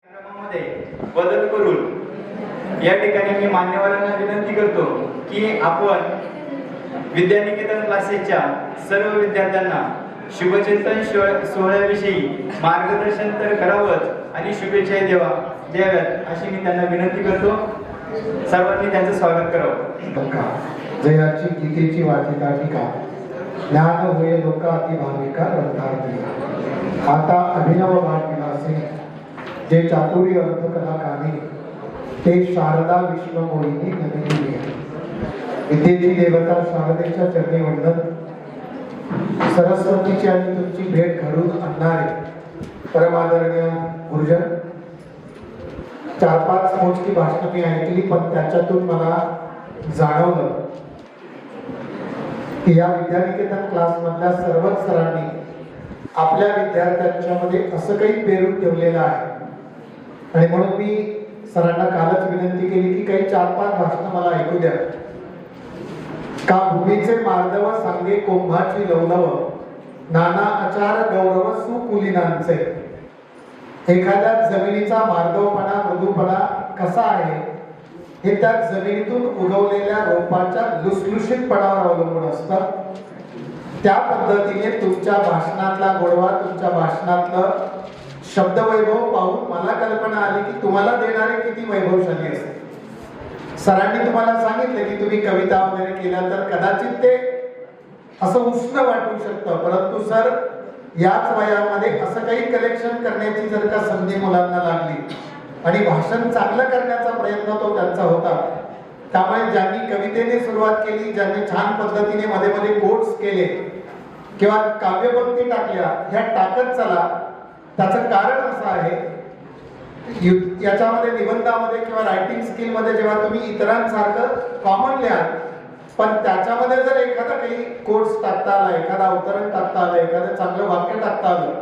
क्रमामध्ये बदल करून या ठिकाणी मी मान्यवरांना विनंती करतो की आपण विद्यानिकेतन क्लासेसच्या सर्व विद्यार्थ्यांना शुभचिंतन सोहळ्याविषयी मार्गदर्शन तर करावंच आणि शुभेच्छा द्याव्यात अशी मी त्यांना विनंती करतो. सर्वांनी त्यांचं स्वागत करावं. जयाची गीतेची वाचिका टीका ज्ञान होय लोका अति भाविका ग्रंथार्थी आता अभिनव भाग विलासे जे चातुर्य अर्थकला कामी ते शारदा विष्णू मोहिनी नमिनी. विद्येची देवता शारदेच्या चरणी वंदन. सरस्वतीची आणि तुमची भेट घडून आणणारे परमादरणीय गुरुजन. 4-5 मोजकी भाषणं मी ऐकली, पण त्याच्यातून मला जाणवलं की या विद्यानिकेतन क्लास मधल्या सर्वच सरांनी आपल्या विद्यार्थ्यांच्या मध्ये असं काही पेरून ठेवलेलं आहे. आणि म्हणून मी सरांना कालच विनंती केली की काही 4-5 भाषणं मला ऐकू द्या. का भूमीचे मार्दव सांगे कोंभाची लवलव नाना आचार गौरव सुकुलीनांचे. एखाद्या जमिनीचा मार्दवपणा मृदूपणा कसा आहे हे त्या जमिनीतून उगवलेल्या रोपाच्या लुसलुशीतपणावर अवलंबून असतं. त्या पद्धतीने तुमच्या भाषणातला गोडवा, तुमच्या भाषणातलं शब्दवैभव पाहून मला कल्पना आली की तुम्हाला देणारे किती वैभवशाली असते. सरांनी तुम्हाला सांगितलं की तुम्ही कविता वगैरे केल्या तर कदाचित ते असं उष्ण वाटू शकतं, परंतु सर याच वयामध्ये असं काही कलेक्शन करण्याची जर का संधी मुलांना लागली आणि भाषण चांगलं करण्याचा प्रयत्न तो त्यांचा होता. त्यामुळे ज्यांनी कवितेने सुरुवात केली, ज्यांनी छान पद्धतीने मध्ये मध्ये कोट्स केले किंवा काव्यपंक्ती टाकल्या, ह्या टाकत चला. त्याचं कारण असं आहे याच्यामध्ये निबंधामध्ये किंवा रायटिंग स्किल मध्ये जेव्हा तुम्ही इतरांसारखं कॉमन लिहाल, पण त्याच्यामध्ये जर एखादा काही कोट्स टाकता आला, एखादा अवतरण टाकता आलं, एखादं चांगलं वाक्य टाकता आलं,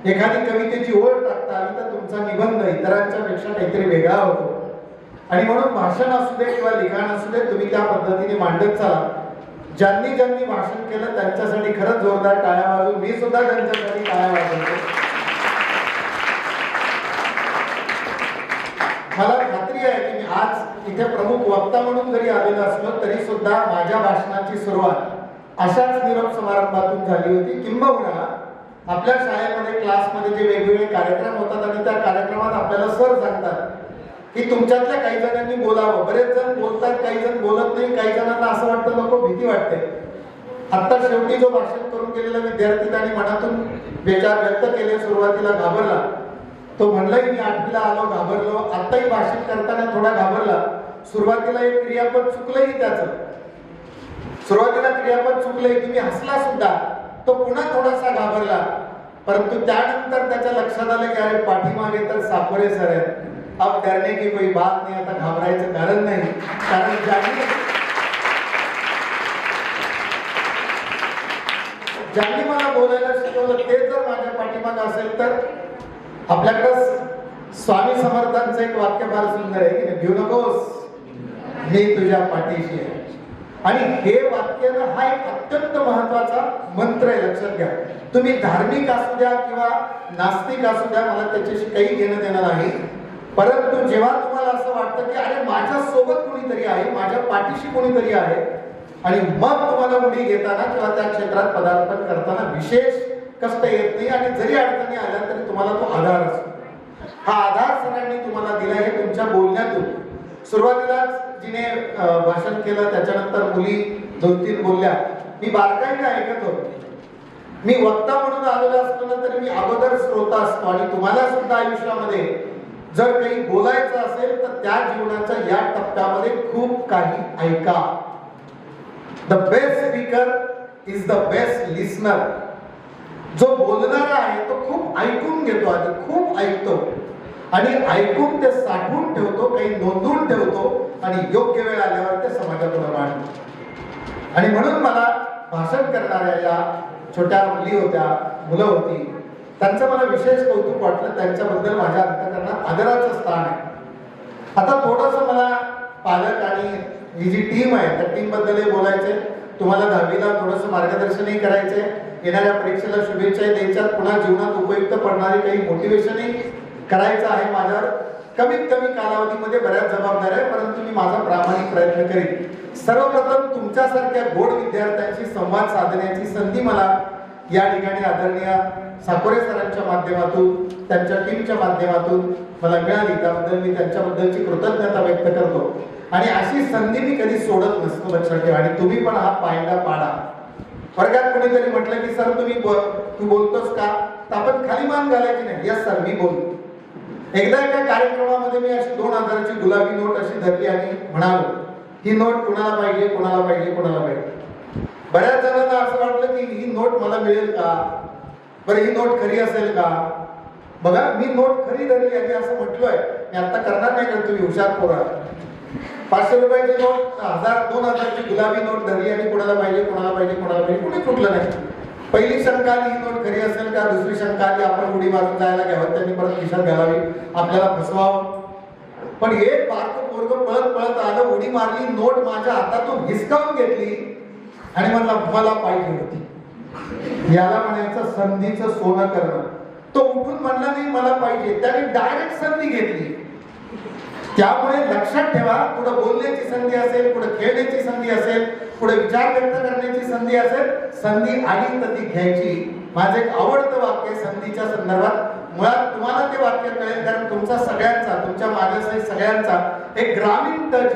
एखादी कवितेची ओळ टाकता आली, तर तुमचा निबंध इतरांच्या पेक्षा काहीतरी वेगळा होतो. आणि म्हणून भाषण असू दे किंवा लिखाण असू दे, तुम्ही त्या पद्धतीने मांडत चला. ज्यांनी ज्यांनी भाषण केलं त्यांच्यासाठी खरंच जोरदार टाळ्या वाजवून मी सुद्धा त्यांच्यासाठी टाळ्या वाजवतो. मला खात्री आहे की मी आज इथे प्रमुख वक्ता म्हणून जरी आलेलो असलो तरी सुद्धा माझ्या भाषणाची सुरुवात अशाच निरोप समारंभातून झाली होती. किंबहुना आपल्या शाळेमध्ये क्लासमध्ये जे वेगवेगळे कार्यक्रम होतात आणि त्या कार्यक्रमात आपल्याला सर सांगतात की तुमच्यातल्या काही जणांनी बोलावं. बरेच जण बोलतात, काही जण बोलत नाही, काही जणांना असं वाटतं नको भीती वाटते. आता शेवटी जो भाषण करून गेलेला विद्यार्थी त्याने मनातून विचार व्यक्त केले. सुरुवातीला घाबरला, तो म्हणलाय मी 8वीला आलो घाबरलो, आताही भाषण करताना थोडा घाबरला. सुरुवातीला एक क्रियापद चुकलंही त्याचं, सुरुवातीला क्रियापद चुकलंय की मी हसला सुद्धा. तो पुन्हा थोडासा घाबरला, परंतु त्यानंतर त्याच्या लक्षात आलं की अरे पाठीमागे तर साकोरे सर आहेत, अब डरने की कोई बात नाही, आता घाबरायचं कारण नाही. कारण ज्यांनी मला बोलायला शिकवलं ते जर माझ्या पाठीमागे असेल तर आपल्याकडे स्वामी समर्थांचं एक वाक्य फार सुंदर आहे की घेऊ नकोस मी तुझ्या पाठीशी आहे. आणि हे वाक्य हा एक अत्यंत महत्वाचा मंत्र आहे, लक्षात घ्या. तुम्ही धार्मिक असू द्या किंवा नास्तिक असू द्या, मला त्याच्याशी काही घेणं देणं नाही. परंतु जेव्हा तुम्हाला असं वाटतं की अरे माझ्या सोबत कोणीतरी आहे, माझ्या पाठीशी कोणीतरी आहे, आणि मग तुम्हाला उडी घेताना किंवा त्या क्षेत्रात पदार्पण करताना विशेष कष्ट येत नाही आणि जरी अडचणी आल्या तरी तुम्हाला तो आधार असतो. हा आधार सरांनी तुम्हाला दिला हे तुमच्या बोलण्यातून. सुरुवातीला जिने भाषण केलं त्याच्यानंतर मुली 2-3 बोलल्या, मी बारकाईने ऐकत होतो. मी वक्ता म्हणून आलेला असताना तरी मी अगोदर श्रोता असतो. आणि तुम्हाला सुद्धा आयुष्यामध्ये जर काही बोलायचं असेल तर त्या जीवनाच्या या टप्प्यामध्ये खूप काही ऐका. The best speaker is the best listener. जो बोलणारा आहे तो खूप ऐकून घेतो, आधी खूप ऐकतो आणि ऐकून ते साठवून ठेवतो, काही नोंदवून ठेवतो आणि योग्य वेळ आल्यावर ते समाजापुढे मांडतो. आणि म्हणून मला भाषण करणाऱ्या या छोट्या मुली होत्या, मुलं होती, त्यांचं मला विशेष कौतुक वाटलं. त्यांच्याबद्दल माझ्या अंतःकरणात आदराचं स्थान आहे. आता थोडंसं मला पालक आणि ही जी टीम आहे त्या टीम बद्दलही बोलायचे. तुम्हाला 10वीला थोडंसं मार्गदर्शनही करायचंय, येणाऱ्या परीक्षेला शुभेच्छा द्यायच्या, पुन्हा जीवनात उपयुक्त पडणारी काही मोटिवेशनही करायचं आहे माझ्यावर कमीत कमी कालावधीमध्ये बऱ्याच जबाबदाऱ्या आहे, परंतु मी माझा प्रामाणिक प्रयत्न करीन. सर्वप्रथम तुमच्यासारख्या गोड विद्यार्थ्यांशी संवाद साधण्याची संधी मला या ठिकाणी आदरणीय साकोरे सरांच्या माध्यमातून, त्यांच्या टीमच्या माध्यमातून मला मिळाली, त्याबद्दल मी त्यांच्याबद्दलची कृतज्ञता व्यक्त करतो. आणि अशी संधी मी कधी सोडत नसतो, लक्षात ठेवा. आणि तुम्ही पण हा पायंडा पाडा. वर्गात कोणीतरी म्हटलं की सर तू बोलतोस का, तर आपण खाली मान घालायची नाही. यस सर मी बोलतो. एकदा एका कार्यक्रमामध्ये मी अशी 2000ची गुलाबी नोट अशी धरली आणि म्हणालो ही नोट कुणाला पाहिजे, कुणाला पाहिजे, कुणाला पाहिजे. बऱ्याच जणांना असं वाटलं की ही नोट मला मिळेल का, बरं ही नोट खरी असेल का. बघा मी नोट खरी धरली आणि असं म्हटलोय, मी आता करणार नाही का, तुम्ही हुशार पोरा. 500 रुपयाची नोट, 2000ची गुलाबी नोट धरली आणि कुणाला पाहिजे, कुणाला पाहिजे, कुणाला पाहिजे, कुणी कुठलं नाही. पहिली शंका आली ही नोट खरी असेल का, दुसरी शंका आली आपण उडी मारून जायला घ्यावं, त्यांनी परत खिशात घालावी, आपल्याला फसवावं. पण एक बारकं पोरगं पळत पळत आलं, उडी मारली, नोट माझ्या हातातून हिसकावून घेतली आणि म्हणला मला पाहिजे होती. याला म्हणायचं संधीचं सोनं करणं. तो उठून म्हणला नाही मला पाहिजे, त्याने डायरेक्ट संधी घेतली. त्यामुळे लक्षात ठेवा, पुढे बोलण्याची संधी असेल, पुढे खेळण्याची संधी असेल, पुढे विचार व्यक्त करण्याची संधी असेल, संधी आली तर ती घ्यायची. माझं एक आवडतं वाक्य संधीच्या संदर्भात. मुळात तुम्हाला ते वाक्य कळेल कारण तुमचा सगळ्यांचा, तुमच्या माझ्यासहित सगळ्यांचा एक ग्रामीण टच.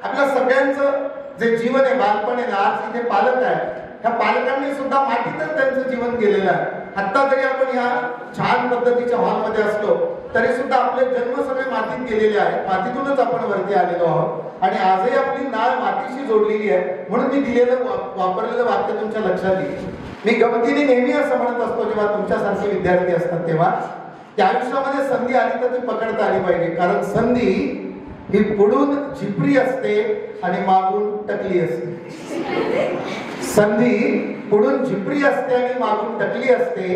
आपल्या सगळ्यांचं जे जीवन आहे, बालपण आहे, आज इथे पालक आहे, ह्या पालकांनी सुद्धा मातीतच त्यांचं जीवन गेलेलं आहे. आता जरी आपण ह्या छान पद्धतीच्या हॉलमध्ये असलो तरी सुद्धा आपले जन्म सगळे मातीत गेलेले आहेत. मातीतूनच आपण वरती आलेलो आहोत आणि आजही आपली नाळ मातीशी जोडलेली आहे. म्हणून मी दिलेलं वापरलेलं वाक्य तुमच्या लक्षात येईल. मी गमतीने नेहमी असं म्हणत असतो जेव्हा तुमच्यासारखे विद्यार्थी असतात तेव्हा, त्या आयुष्यामध्ये संधी आली तर ती पकडता आली पाहिजे. कारण संधी ही पुढून झिपरी असते आणि मागून टकली असते. संधी पुढून झिपरी असते आणि मागून टकली असते.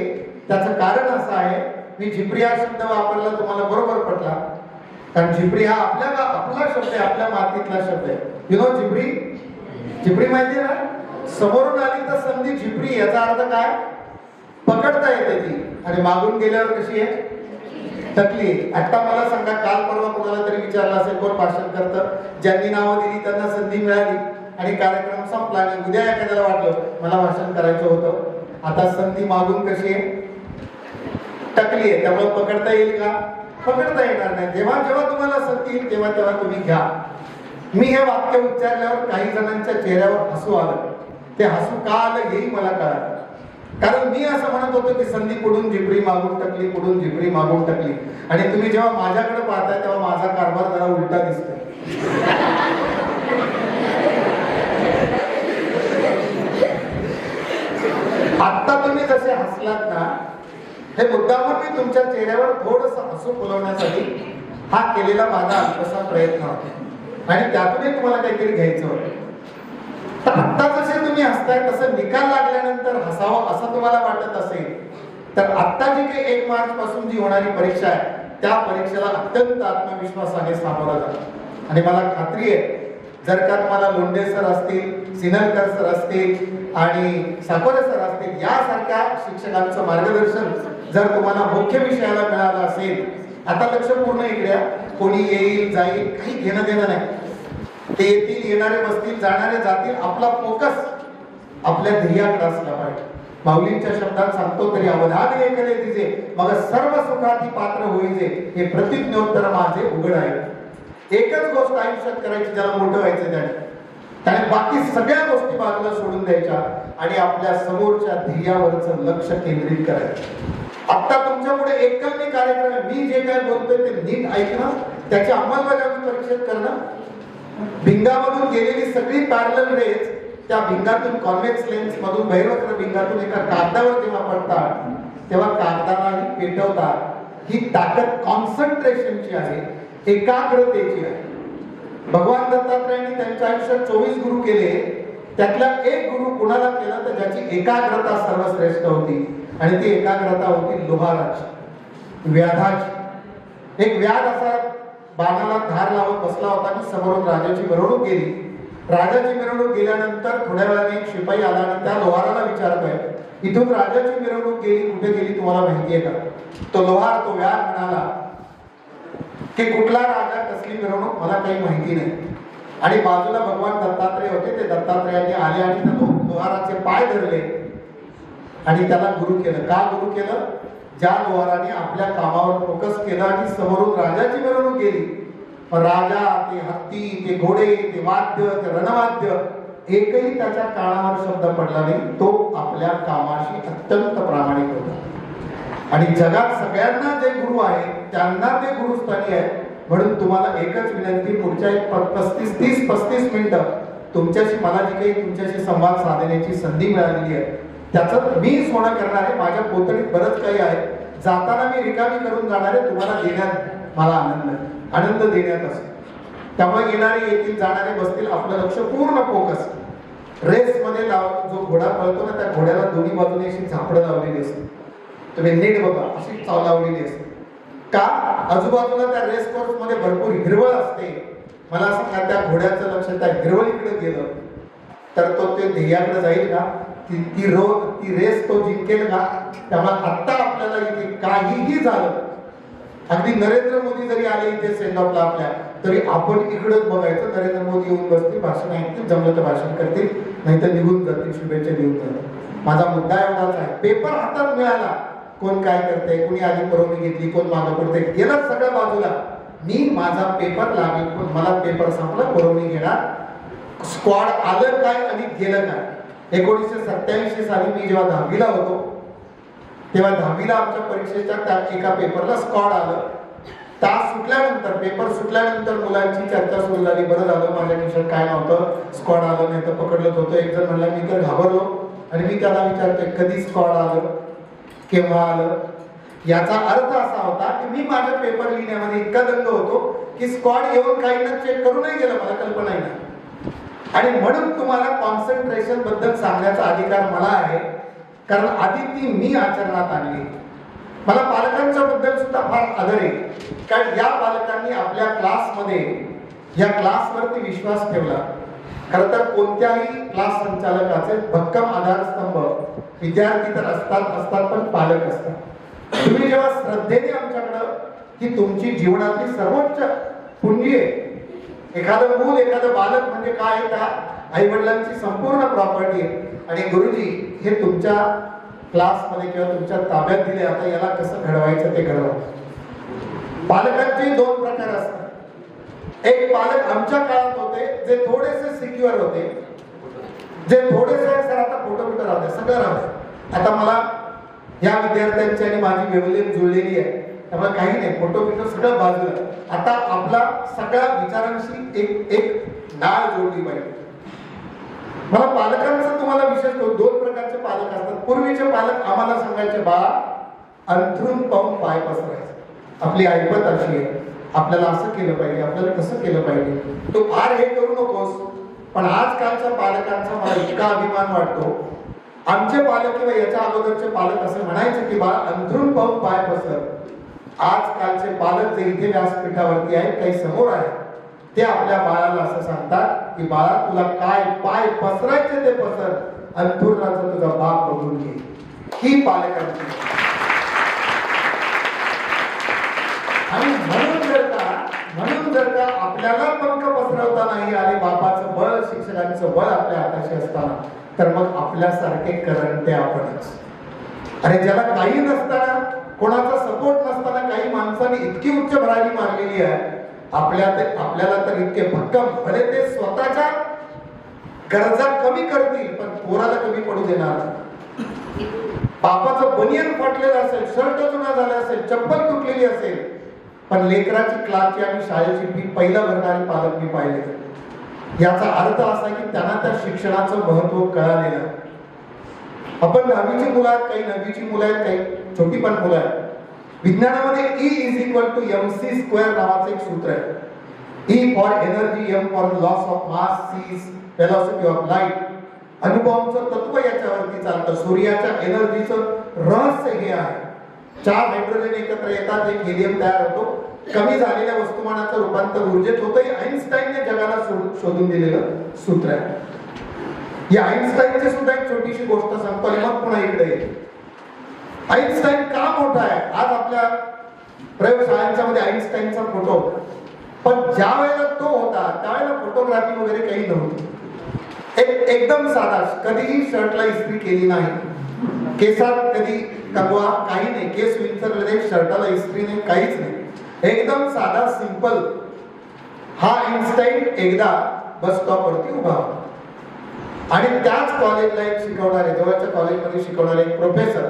त्याचं कारण असं आहे, मी झिपरी हा शब्द वापरला तुम्हाला बरोबर पटला, कारण झिपरी हा आपला शब्द आहे, आपल्या मातीतला शब्द आहे. यु नो झिपरी, झिपरी माहिती आहे ना. समोरून आली तर संधी झिपरी, याचा अर्थ काय, पकडता येते ती, आणि मागून गेल्यावर कशी आहे, टकली. आता मला सांगा, काल परवा कोणाला तरी विचारलं असेल कोण भाषण करतं, ज्यांनी नावं दिली त्यांना संधी मिळाली आणि कार्यक्रम संपला आणि उद्या एखाद्याला वाटलं मला भाषण करायचं होतं. आता संधी मागून कशी आहे, टकली आहे. त्यामुळे पकडता येईल का, पकडता येणार नाही. जेव्हा जेव्हा तुम्हाला संधी येईल तेव्हा तेव्हा तुम्ही घ्या. मी हे वाक्य उच्चारल्यावर काही जणांच्या चेहऱ्यावर हसू आलं. ते हसू का आलं हेही मला कळालं. कारण मी असं म्हणत होतो की संधी पुढून झिपरी मागून टकली, पुढून झिपरी मागून टकली. आणि तुम्ही जेव्हा माझ्याकडे पाहताय तेव्हा माझा कारभार जरा उलटा दिसतोय. आता तुम्ही जसे हसलात ना, हे मुद्दामून मी तुमच्या चेहऱ्यावर थोडस हसू फुलवण्यासाठी हा केलेला माझा अल्पसा प्रयत्न होता आणि त्यातूनही तुम्हाला काहीतरी घ्यायचं होतं. तर आता जसे तुम्ही हसताय तसं निकाल लागल्यानंतर हसावं असं तुम्हाला वाटत असेल तर आता जी काही 1 मार्च पासून जी होणारी परीक्षा आहे त्या परीक्षेला अत्यंत आत्मविश्वासाने सामोरं जा. आणि मला खात्री आहे जर का तुम्हाला लोंढे सर असतील, सिन्नरकर सर असतील आणि साकोरे सर असतील यासारख्या शिक्षकांचं मार्गदर्शन जर तुम्हाला मुख्य विषयाला मिळालं असेल, आता लक्ष पूर्ण इकडे, कोणी येईल जाईल काही घेणं देणं नाही. ते येतील, येणारे बसतील, जाणारे जातील. आपला फोकस आपल्या ध्येयाकडे असला पाहिजे. माऊलींच्या शब्दात सांगतो तरी अवधान एकले दिजे मग सर्व सुखाती पात्र होईजे हे प्रतिज्ञोत्तर माझे उघड आहे. एकच गोष्ट आयुष्यात करायची ज्याला मोठं व्हायचं त्याने बाकी सगळ्या गोष्टी बाजूला सोडून द्यायच्या आणि आपल्या समोरच्या ध्येयावरचं लक्ष केंद्रित करायचं. आता तुमच्या पुढे एकमेव कार्यक्रम आहे. मी जे काय बोलतोय ते नीट ऐकणं, त्याची अंमलबजावणी परीक्षेत करणं. भिंगामधून गेलेली सगळी पॅरलल रेज त्या भिंगातून कॉन्व्हेक्स लेन्स मधून बहिर्वक्र भिंगातून एका कागदावर जेव्हा पडतात तेव्हा कागदालाही पेटवतात. ही ताकद कॉन्सन्ट्रेशनची आहे, एकाग्रतेची आहे. भगवान दत्तात्रयांनी त्यांच्या आयुष्यात 24 गुरु केले. त्यातला एक गुरु कुणाला केला तर ज्याची एकाग्रता सर्वश्रेष्ठ होती आणि ती एकाग्रता होती लोहाराची, व्याधाची. एक व्याध असा बाणाला धार लावत बसला होता की समोरून राजाची मिरवणूक गेली. राजाची मिरवणूक गेल्यानंतर थोड्या वेळाने एक शिपाई आला आणि त्या लोहाराला विचारतोय, इथून राजाची मिरवणूक गेली, कुठे गेली तुम्हाला माहितीये का? तो लोहार, तो व्याध म्हणाला, की कुठला राजा कसली मिरवणूक मला काही माहिती नाही. आणि बाजूला भगवान दत्तात्रय होते. ते दत्तात्रयाने आले आणि त्या लोहाराचे पाय धरले आणि त्याला गुरु केलं. का गुरु केलं? ज्या लोहाराने आपल्या कामावर फोकस केला आणि समोरून राजाची मिरवणूक गेली, राजा, ते हत्ती, ते घोडे, ते वाद्य, ते रणवाद्य, एकही त्याच्या कानावर शब्द पडला नाही. तो आपल्या कामाशी अत्यंत प्रामाणिक होता. आणि जगात सगळ्यांना जे गुरु आहेत त्यांना ते गुरुस्थानी आहे. म्हणून तुम्हाला एकच विनंती, पुढच्या 30-35 मिनिटं तुमच्याशी मला जी काही तुमच्याशी संवाद साधण्याची संधी मिळालेली आहे त्याचं मी सोनं करणार आहे. माझ्या पोतडीत बरंच काही आहे. जाताना मी रिकामी करून जाणार आहे. तुम्हाला देण्यात मला आनंद देण्यात असतो. त्यामुळे येणारे येतील, जाणारे बसतील, आपलं लक्ष पूर्ण फोकस. रेस मध्ये जो घोडा पळतो ना, त्या घोड्याला दोन्ही बाजूने अशी झापडं लावलेली असते. तुम्ही नीट बघा, अशी चाव लावलेली असते. का? आजूबाजूला त्या रेस कोर्स मध्ये भरपूर हिरवळ असते. मला सांगा, त्या घोड्याचं लक्ष त्या हिरवळीकडे गेलं तर तो ते ध्येयाकडे जाईल का? ती रेस तो जिंकेल का? त्यामुळे आता आपल्याला इथे काहीही झालं, अगदी नरेंद्र मोदी जरी आले इथे सेंड ऑफला आपल्या, तरी आपण इकडेच बघायचं. नरेंद्र मोदी येऊन बसतील, भाषण ऐकतील, जमलं तर भाषण करतील, नाही तर निघून जातील, शुभेच्छा देऊन जातील. माझा मुद्दा एवढाच आहे, पेपर हातात मिळाला, कोण काय करते, कोणी आधी परवानगी घेतली, कोण मागं पडते, गेलं सगळं बाजूला. मी माझा पेपर लागेल, पण मला पेपर संपला, परवानगी घेणार. स्क्वॉड आलं काय आणि गेलं काय? 1987 साली मी जेव्हा 10वीला होतो, तेव्हा 10वीला आमच्या परीक्षेच्या त्या एका पेपरला स्क्वॉड आलं. तास सुटल्यानंतर, पेपर सुटल्यानंतर मुलांची चर्चा सुरू झाली. बरं झालं माझ्या खिशात काय नव्हतं, स्क्वॉड आलं, नाही तर पकडलंच होतं. एक जण म्हणला, मी तर घाबरलो. आणि मी त्याला विचारतोय, कधी स्क्वॉड आलं, केव्हा आलं? याचा अर्थ असा होता की मी माझ्या पेपर लिहिण्यामध्ये इतका दंग होतो की स्क्वॉड येऊन काहींना चेक करू नाही गेलं, मला कल्पना नाही. आणि म्हणून तुम्हाला कॉन्सन्ट्रेशन बद्दल सांगण्याचा अधिकार मला आहे, कारण आधी ती मी आचरणात आणली. मला पालकांच्या बद्दल सुद्धा फार आदर आहे, कारण या पालकांनी आपल्या क्लासमध्ये, या क्लासवरती विश्वास ठेवला. खरं तर कोणत्याही क्लास संचालकाचे भक्कम आधारस्तंभ विद्यार्थी तर असतात पण पालक असतात. तुम्ही जेव्हा श्रद्धेने आमच्याकडं, की तुमची जीवनातली सर्वोच्च पुंजी आहे, एखादं मूल, एखादं बालक म्हणजे काय, त्या आई वडिलांची संपूर्ण प्रॉपर्टी आहे. आणि गुरुजी हे तुमच्या क्लासमध्ये किंवा तुमच्या ताब्यात दिले, आता याला कसं घडवायचं ते घडवा. पालकांचे 2 प्रकार असतात. एक पालक आमच्या काळात होते जे थोडेसे सिक्युअर होते, जे थोडेसे सर आता फोटो बिटो राहते, सगळं राहते. आता मला या विद्यार्थ्यांची आणि माझी वेवलेन जुळलेली आहे, त्यामुळे काही नाही, फोटो बिटो सगळं बाजूला. आता आपला सगळ्या विचारांशी एक नाळ जोडली पाहिजे. मला पालकांचं तुम्हाला विशेष 2 प्रकारचे पालक असतात. पूर्वीचे पालक आम्हाला सांगायचे, बाळा अंथरून पाहून पाय पसरायचे. आपली ऐपत अशी आहे, आपल्याला असं केलं पाहिजे, आपल्याला कसं केलं पाहिजे, तू फार हे करू नकोस. पण आजकालच्या पालकांचा मला इतका अभिमान वाटतो. आमचे पालक किंवा याच्या अगोदरचे पालक असं म्हणायचे की बाळा अंथरून पाहून पाय पसर. आजकालचे पालक जे इथे व्यासपीठावरती आहेत, काही समोर आहेत, ते आपल्या बाळाला असं सांगतात की बाळा तुला काय पाय पसरायचे ते पसर, अंथरुणाचा तुझा बाप बघून घे. ही पालकांची. आणि म्हणून जर का आपल्याला पंख पसरवता नाही आले, बापाचं बळ, शिक्षकांचं बळ आपल्या हाताशी असताना, तर मग आपल्यासारखे करंटे आपणच. अरे ज्याला काही नसताना, कोणाचा सपोर्ट नसताना काही माणसांनी इतकी उच्च भरारी मारलेली आहे, आपल्याला तर इतके भक्कम, भले ते स्वतःच्या गरजा कमी करतील पण पोराला कमी पडू देणार. बापाचं बनियन फाटलेलं असेल, शर्ट जुना झाला असेल, चप्पल तुटलेली असेल, पण लेकराची क्लासची आणि शाळेची फी पहिला भरणारे पालक मी पाहिले. याचा अर्थ असा की त्यांना त्या शिक्षणाचं महत्व कळालेलं. आपण 10वीची मुलं आहेत, काही 9वीची मुलं आहेत, काही छोटी पण मुलं आहेत. विज्ञानामध्ये E=mc² नावाचं एक सूत्र आहे. E for energy, M for loss of mass, C velocity of light. अणुबॉम्बचं तत्व याच्यावरती चालतं. सूर्याच्या एनर्जीचं रहस्य हे आहे. 4 हायड्रोजन एकत्र येतात, एक हेलियम तयार होतो. कमी झालेल्या वस्तुमानाचं रूपांतर ऊर्जेत होतं. हे आइन्स्टाईनने जगाला शोधून दिलेलं सूत्र आहे. या आइन्स्टाईनची सुद्धा एक छोटीशी गोष्ट सांगतो आणि मग पुन्हा इकडे येतो. आइन्स्टाईन का मोठा आहे? आज आपल्या प्रयोगशाळांच्या मध्ये आईन्स्टाईनचा फोटो. पण ज्या वेळेला तो होता त्यावेळेला फोटोग्राफी वगैरे काही नव्हती. एकदम साधा, कधीही शर्टला इस्त्री केली नाही, केसात कधी कंगवा काही नाही, केस विंचरलेले, शर्टाला इस्त्री नाही, काहीच नाही, एकदम साधा सिंपल. हा आईन्स्टाईन एकदा बस स्टॉप वरती उभा होता आणि त्याच कॉलेजला एक शिकवणारे, जवळच्या कॉलेजमध्ये शिकवणारे एक प्रोफेसर,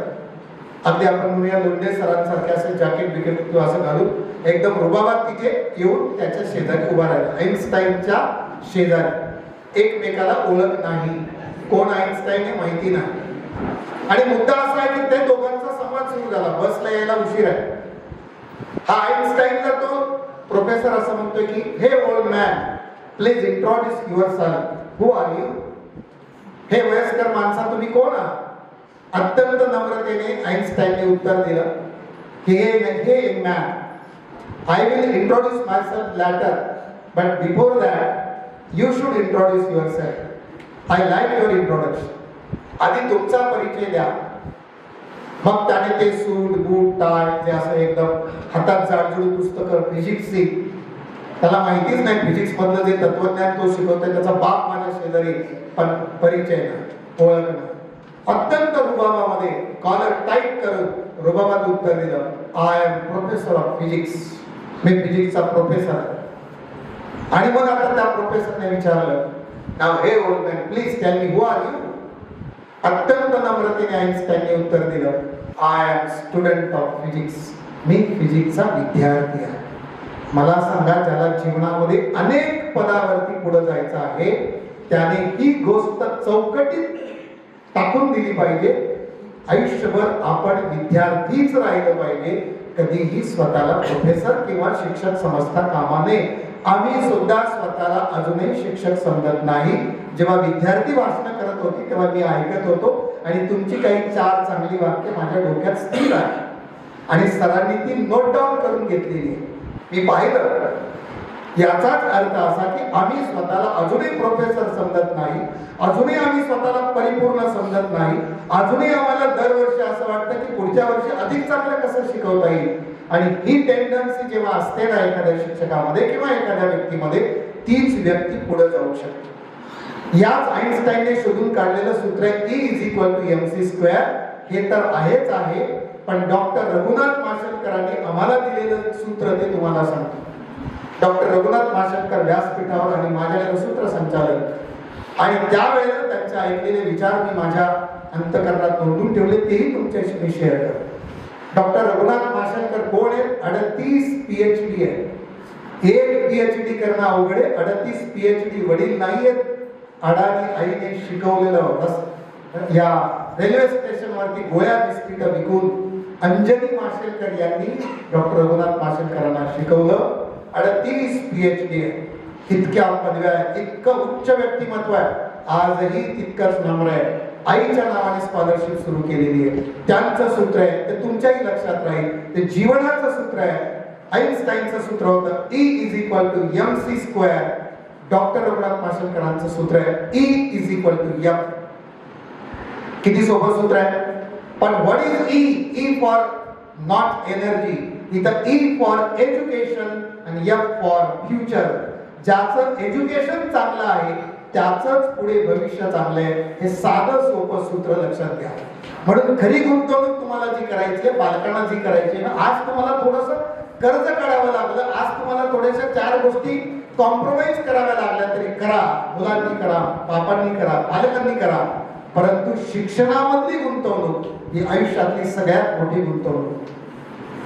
अगदी आपण म्हणूया लोंढे सरांसारखे असे जॅकेट बिकेट किंवा असं घालून एकदम रुबाबात तिथे येऊन त्याच्या शेजारी उभा राहिला. आईन्स्टाईनच्या शेजारी. एकमेकाला ओळख नाही, कोण आईन्स्टाईन हे माहिती नाही. आणि मुद्दा असा आहे की ते दोघांचा संवाद सुरू झाला. बसला यायला उशीर आहे. हा आईन्स्टाईनला तो प्रोफेसर असं म्हणतोय की हे old man, please introduce yourself, who are you? हे वयस्कर माणसा तुम्ही कोण आहात? अत्यंत नम्रतेने आईन्स्टाईनने उत्तर दिलं की हे young man, I will introduce myself later, but before that you should introduce yourself. I like your introduction. आधी तुमचा परिचय द्या. मग त्याने ते सूट बूट टाय जे असं एकदम हातात जाडजूड पुस्तकं, फिजिक्सची, त्याला माहितीच नाही फिजिक्स मधलं जे तत्वज्ञान तो शिकवतोय, त्याचा बाप माझ्या शेजारी, पण परिचय नाही, ओळख नाही. अत्यंत रुबाबामध्ये कॉलर टाईट करून रुबाबात उत्तर दिलं, I am professor of physics, मी फिजिक्सचा प्रोफेसर आहे. आणि मग आता त्या प्रोफेसरने विचारलं, now hey old man, please tell me who are you? अत्यंत नम्रतेने आईन्स्टाईनने उत्तर दिलं, I am student of physics, मी फिजिक्सचा विद्यार्थी आहे. मला सांगा, ज्याला जीवनामध्ये अनेक पदावरती पुढे जायचं आहे त्याने ही गोष्ट चौकटीत टाकून दिली पाहिजे. आयुष्यभर आपण विद्यार्थीच राहिलं पाहिजे, कधीही स्वतःला प्रोफेसर किंवा शिक्षक समजता कामा नये. आम्ही सुद्धा स्वतःला अजूनही शिक्षक समजत नाही. जेव्हा विद्यार्थी भाषण करत होती तेव्हा मी ऐकत होतो आणि तुमची काही चार चांगली वाक्य माझ्या डोक्यात स्थिर आहे आणि सरांनी ती नोट डाऊन करून घेतलेली आहे. मी पाहिलं. याचाच अर्थ असा की आम्ही स्वतःला अजूनही प्रोफेसर समजत नाही, अजूनही आम्ही स्वतःला परिपूर्ण समजत नाही, अजूनही आम्हाला दरवर्षी असं वाटतं की पुढच्या वर्षी अधिक चांगलं कसं शिकवता येईल. आणि ही टेंडन्सी जेव्हा असते ना एखाद्या शिक्षकामध्ये किंवा एखाद्या व्यक्तीमध्ये, तीच व्यक्ती पुढे जाऊ शकते. याच आईन्स्टाईनने शोधून काढलेलं सूत्र आहे E=mc². हे तर आहेच आहे, पण डॉक्टर रघुनाथ माशेलकरांनी आम्हाला दिलेलं सूत्र ते तुम्हाला सांगतो. डॉक्टर रघुनाथ माशेलकर व्यासपीठावर आणि माझ्याकडे सूत्रसंचालक, आणि त्यावेळेला त्यांचे ऐकलेले विचार मी माझ्या अंतःकरणात नोंदून ठेवले, तेही तुमच्याशी मी शेअर करतो. डॉक्टर रघुनाथ माशेलकर कोण आहेत? 38 PhD आहे. एक PhD करणं अवघड आहे, 38 PhD. वडील नाहीयेत, अडाणी आईने शिकवलेलं होतं. या रेल्वे स्टेशनवरती गोळ्या बिस्किटं विकून अंजनी माशेलकर यांनी डॉक्टर रघुनाथ माशेलकरांना शिकवलं. 38 PhD आहे, इतक्या पदव्या आहेत, इतकं उच्च व्यक्तिमत्व आहे. आजही तितकंच नम्र आहे. आईच्या नावाने स्कॉलरशिप सुरू केलेली आहे. त्यांचं सूत्र आहे, ते तुमच्याही लक्षात राहील, ते जीवनाचं सूत्र आहे. आईन्स्टाईनचं सूत्र होतं E=mc². डॉक्टर रघुनाथ माशेलकरांचं सूत्र आहे E=m. किती सोपं सूत्र आहे. पण what is E for not energy, इथं E फॉर एज्युकेशन आणि M फॉर फ्युचर. ज्याचं एज्युकेशन चांगलं आहे त्याचंच पुढे भविष्य चांगलं आहे. हे साधं सोपं सूत्र लक्षात घ्या. म्हणून खरी गुंतवणूक तुम्हाला जी करायची आहे, पालकांना जी करायची आहे ना, आज तुम्हाला थोडंसं कर्ज काढावं लागलं, आज तुम्हाला थोड्याशा 4 गोष्टी कॉम्प्रोमाइज कराव्या लागल्या तरी करा. मुलांनी करा, बापांनी करा, पालकांनी करा, परंतु शिक्षणामधली गुंतवणूक ही आयुष्यातली सगळ्यात मोठी गुंतवणूक.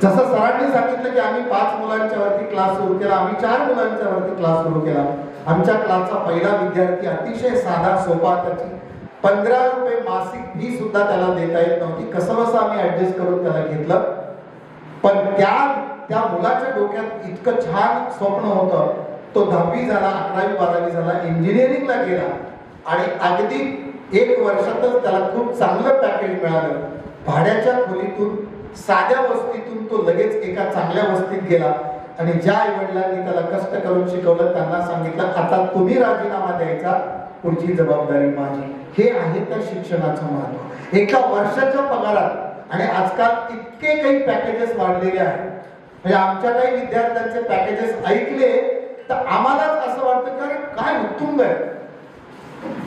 जसं सरांनी सांगितलं की आम्ही 5 मुलांच्या वरती क्लास सुरू केला, आम्ही 4 मुलांच्या वरती क्लास सुरू केला. आमच्या क्लासचा पहिला विद्यार्थी अतिशय साधा सोपा, त्याची 15 रुपये मासिक फी सुद्धा त्याला देता येत नव्हती. कसं बसं आम्ही ऍडजस्ट करून त्याला घेतलं. पण त्या मुलाच्या डोक्यात इतकं छान स्वप्न होतं. तो 10वी झाला, 11वी 12वी झाला, इंजिनिअरिंगला गेला आणि अगदी 1 वर्षातच त्याला खूप चांगलं पॅकेज मिळालं. भाड्याच्या खोलीतून, साध्या वस्तीतून तो लगेच एका चांगल्या वस्तीत गेला आणि ज्या आई वडिलांनी त्याला कष्ट करून शिकवलं त्यांना सांगितलं, आता तुम्ही राजीनामा द्यायचा, पुढची जबाबदारी माझी. हे आहे त्या शिक्षणाचं महत्व. एका वर्षाच्या पगारात, आणि आजकाल इतके काही पॅकेजेस वाढलेले आहेत. म्हणजे आमच्या काही विद्यार्थ्यांचे पॅकेजेस ऐकले तर आम्हालाच असं वाटतं की अरे काय उत्तुंग आहे.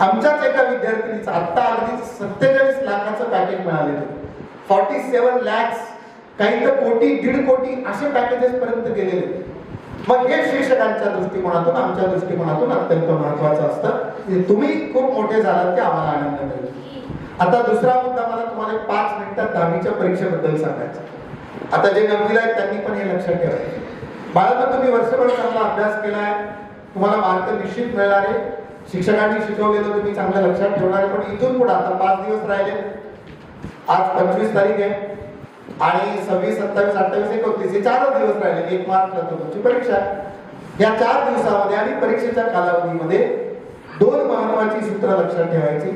आमच्याच एका विद्यार्थिनीचं आत्ता अगदी 47 लाखाचं पॅकेज मिळालेलं, 47 लॅक्स, काही तर कोटी 1.5 कोटी असे पॅकेजेस पर्यंत गेलेले. मग हे शिक्षकांच्या दृष्टिकोनातून आमच्या दृष्टिकोनातून अत्यंत महत्वाचं असतं. तुम्ही खूप मोठे झालात की आम्हाला आनंद मिळेल. आता दुसरा मुद्दा मला तुम्हाला 5 मिनिटात 10वीच्या परीक्षेबद्दल सांगायचं. आता जे 9वीला आहेत त्यांनी पण हे लक्षात ठेवायचं. बाळांनो, तुम्ही वर्षभर चांगला अभ्यास केलाय, तुम्हाला मार्क निश्चित मिळणार आहे. शिक्षकांनी शिकवलेलं तुम्ही चांगलं लक्षात ठेवणार आहे. पण इथून पुढे आता 5 दिवस राहिले. आज 25 तारीख आहे आणि 26, 27, 28, 29 हे 4 दिवस राहिले. 1 मार्चला तुमची परीक्षा. या 4 दिवसामध्ये आणि परीक्षेच्या कालावधीमध्ये 2 महत्वाची सूत्र लक्षात ठेवायची.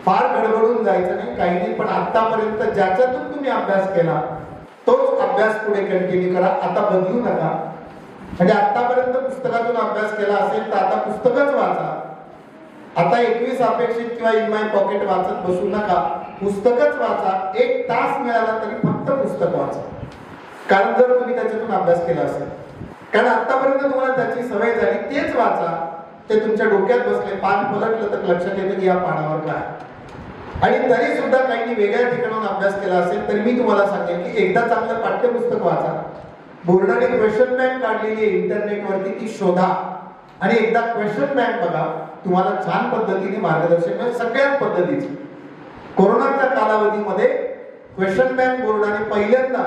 फार गडबडून जायचं नाही, काही नाही, पण आतापर्यंत ज्याच्यातून तुम्ही अभ्यास केला तोच अभ्यास पुढे कंटिन्यू करा. आता बदलू नका. म्हणजे आतापर्यंत पुस्तकातून अभ्यास केला असेल तर आता पुस्तकच वाचा. आता 21 अपेक्षित किंवा इन माय पॉकेट वाचत बसू नका. पुस्तकच वाचा. 1 तास मिळाला तरी फक्त पुस्तक वाचा. कारण जर तुम्ही त्याच्यातून अभ्यास केला असेल, कारण आतापर्यंत तुम्हाला त्याची सवय झाली, तेच वाचा, ते तुमच्या डोक्यात बसले, पान पलटलं तर लक्षात येतं की या पानावर काय. आणि तरी सुद्धा काही वेगळ्या ठिकाणाहून अभ्यास केला असेल तर मी तुम्हाला सांगेन की एकदा चांगलं पाठ्यपुस्तक वाचा. बोर्डाने क्वेश्चन बँक काढलेली आहे इंटरनेटवरती, ती शोधा आणि एकदा क्वेश्चन बँक बघा. तुम्हाला छान पद्धतीने मार्गदर्शन मिळेल सगळ्याच पद्धतीचे. कोरोनाच्या कालावधीमध्ये क्वेश्चन बँक बोर्डाने पहिल्यांदा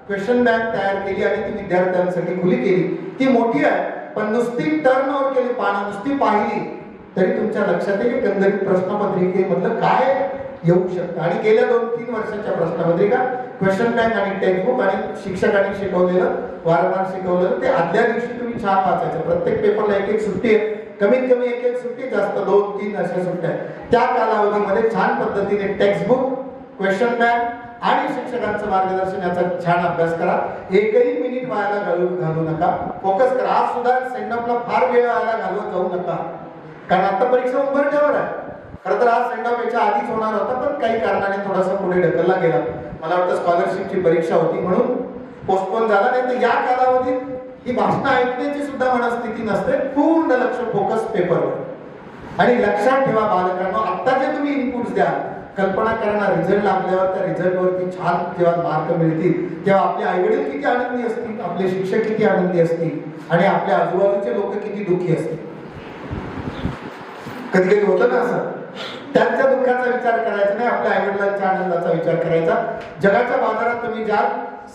क्वेश्चन बँक तयार केली आणि ती विद्यार्थ्यांसाठी खुली केली. ती मोठी आहे, पण नुसती टर्न ओव्हर केली, पानं नुसती पाहिली तरी तुमच्या लक्षात येईल एकंदरीत प्रश्नपत्रिकेमधलं काय येऊ शकतं. आणि गेल्या 2-3 वर्षाच्या प्रश्नपत्रिका क्वेश्चन बँक आणि टेक्स्टबुक आणि शिक्षकांनी शिकवलेलं, वारंवार शिकवलेलं ते आदल्या दिवशी तुम्ही छान वाचायचं. प्रत्येक पेपरला 1-1 सुट्टी आहे, कमीत कमी 1-1 सुट्टी, जास्त 2-3 अशा सुट्ट्या. त्या कालावधीमध्ये छान पद्धतीने टेक्स्टबुक, क्वेश्चन बँक आणि शिक्षकांचं मार्गदर्शन याचा छान अभ्यास करा. एकही मिनिट वायाला घालू नका. फोकस करा. आज सुद्धा सेंडऑफला फार वेळ वायाला घालवत जाऊ नका, कारण आता परीक्षा उंबरठ्यावर आहे. खरं तर आज सेंडऑफ याच्या आधीच होणार होता, पण काही कारणाने थोडासा पुढे ढकलला गेला. मला वाटतं स्कॉलरशिपची परीक्षा होती म्हणून पोस्टपोन झाला. नाही तर या कालावधीत ही भाषणं ऐकण्याची सुद्धा मनस्थिती नसते. पूर्ण लक्ष फोकस पेपरवर. आणि लक्षात ठेवा बालकांनो, आता जे तुम्ही इनपुट्स द्याल, कल्पना करा ना, रिझल्ट लागल्यावर त्या रिझल्टवरती छान जेव्हा मार्क मिळतील तेव्हा आपले आईवडील किती आनंदी असतील, आपले शिक्षक किती आनंदी असतील आणि आपल्या आजूबाजूचे लोक किती दुःखी असतील. कधी कधी होतं ना असं. त्यांच्या दुःखाचा विचार करायचा नाही, आपल्या आईवडिलांच्या आनंदाचा विचार करायचा. जगाच्या बाजारात तुम्ही ज्या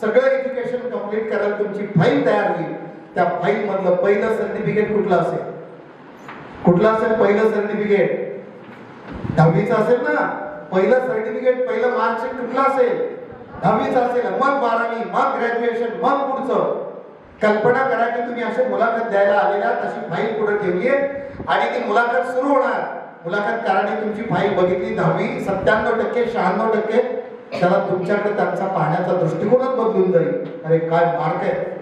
सगळं एज्युकेशन कंप्लीट कराल, तुमची फाईल तयार होईल. त्या फाईल मधलं पहिलं सर्टिफिकेट कुठलं असेल? कुठलं असेल पहिलं सर्टिफिकेट? 10वीचं असेल ना. पहिलं सर्टिफिकेट, पहिलं मार्कशीट कुठलं असेल? 10वीचं असेल. मग 12वी, मग ग्रॅज्युएशन, मग पुढचं. कल्पना करा की तुम्ही अशी मुलाखत द्यायला आलेल्या तशी फाईल पुढे ठेवली आहे आणि ती मुलाखत सुरू होणार. मुलाखतकाराने तुमची फाईल बघितली, 10वी 97%, 96%. त्याला तुमच्याकडे त्यांचा पाहण्याचा दृष्टिकोनच बदलून जाईल. अरे काय मार्क आहे.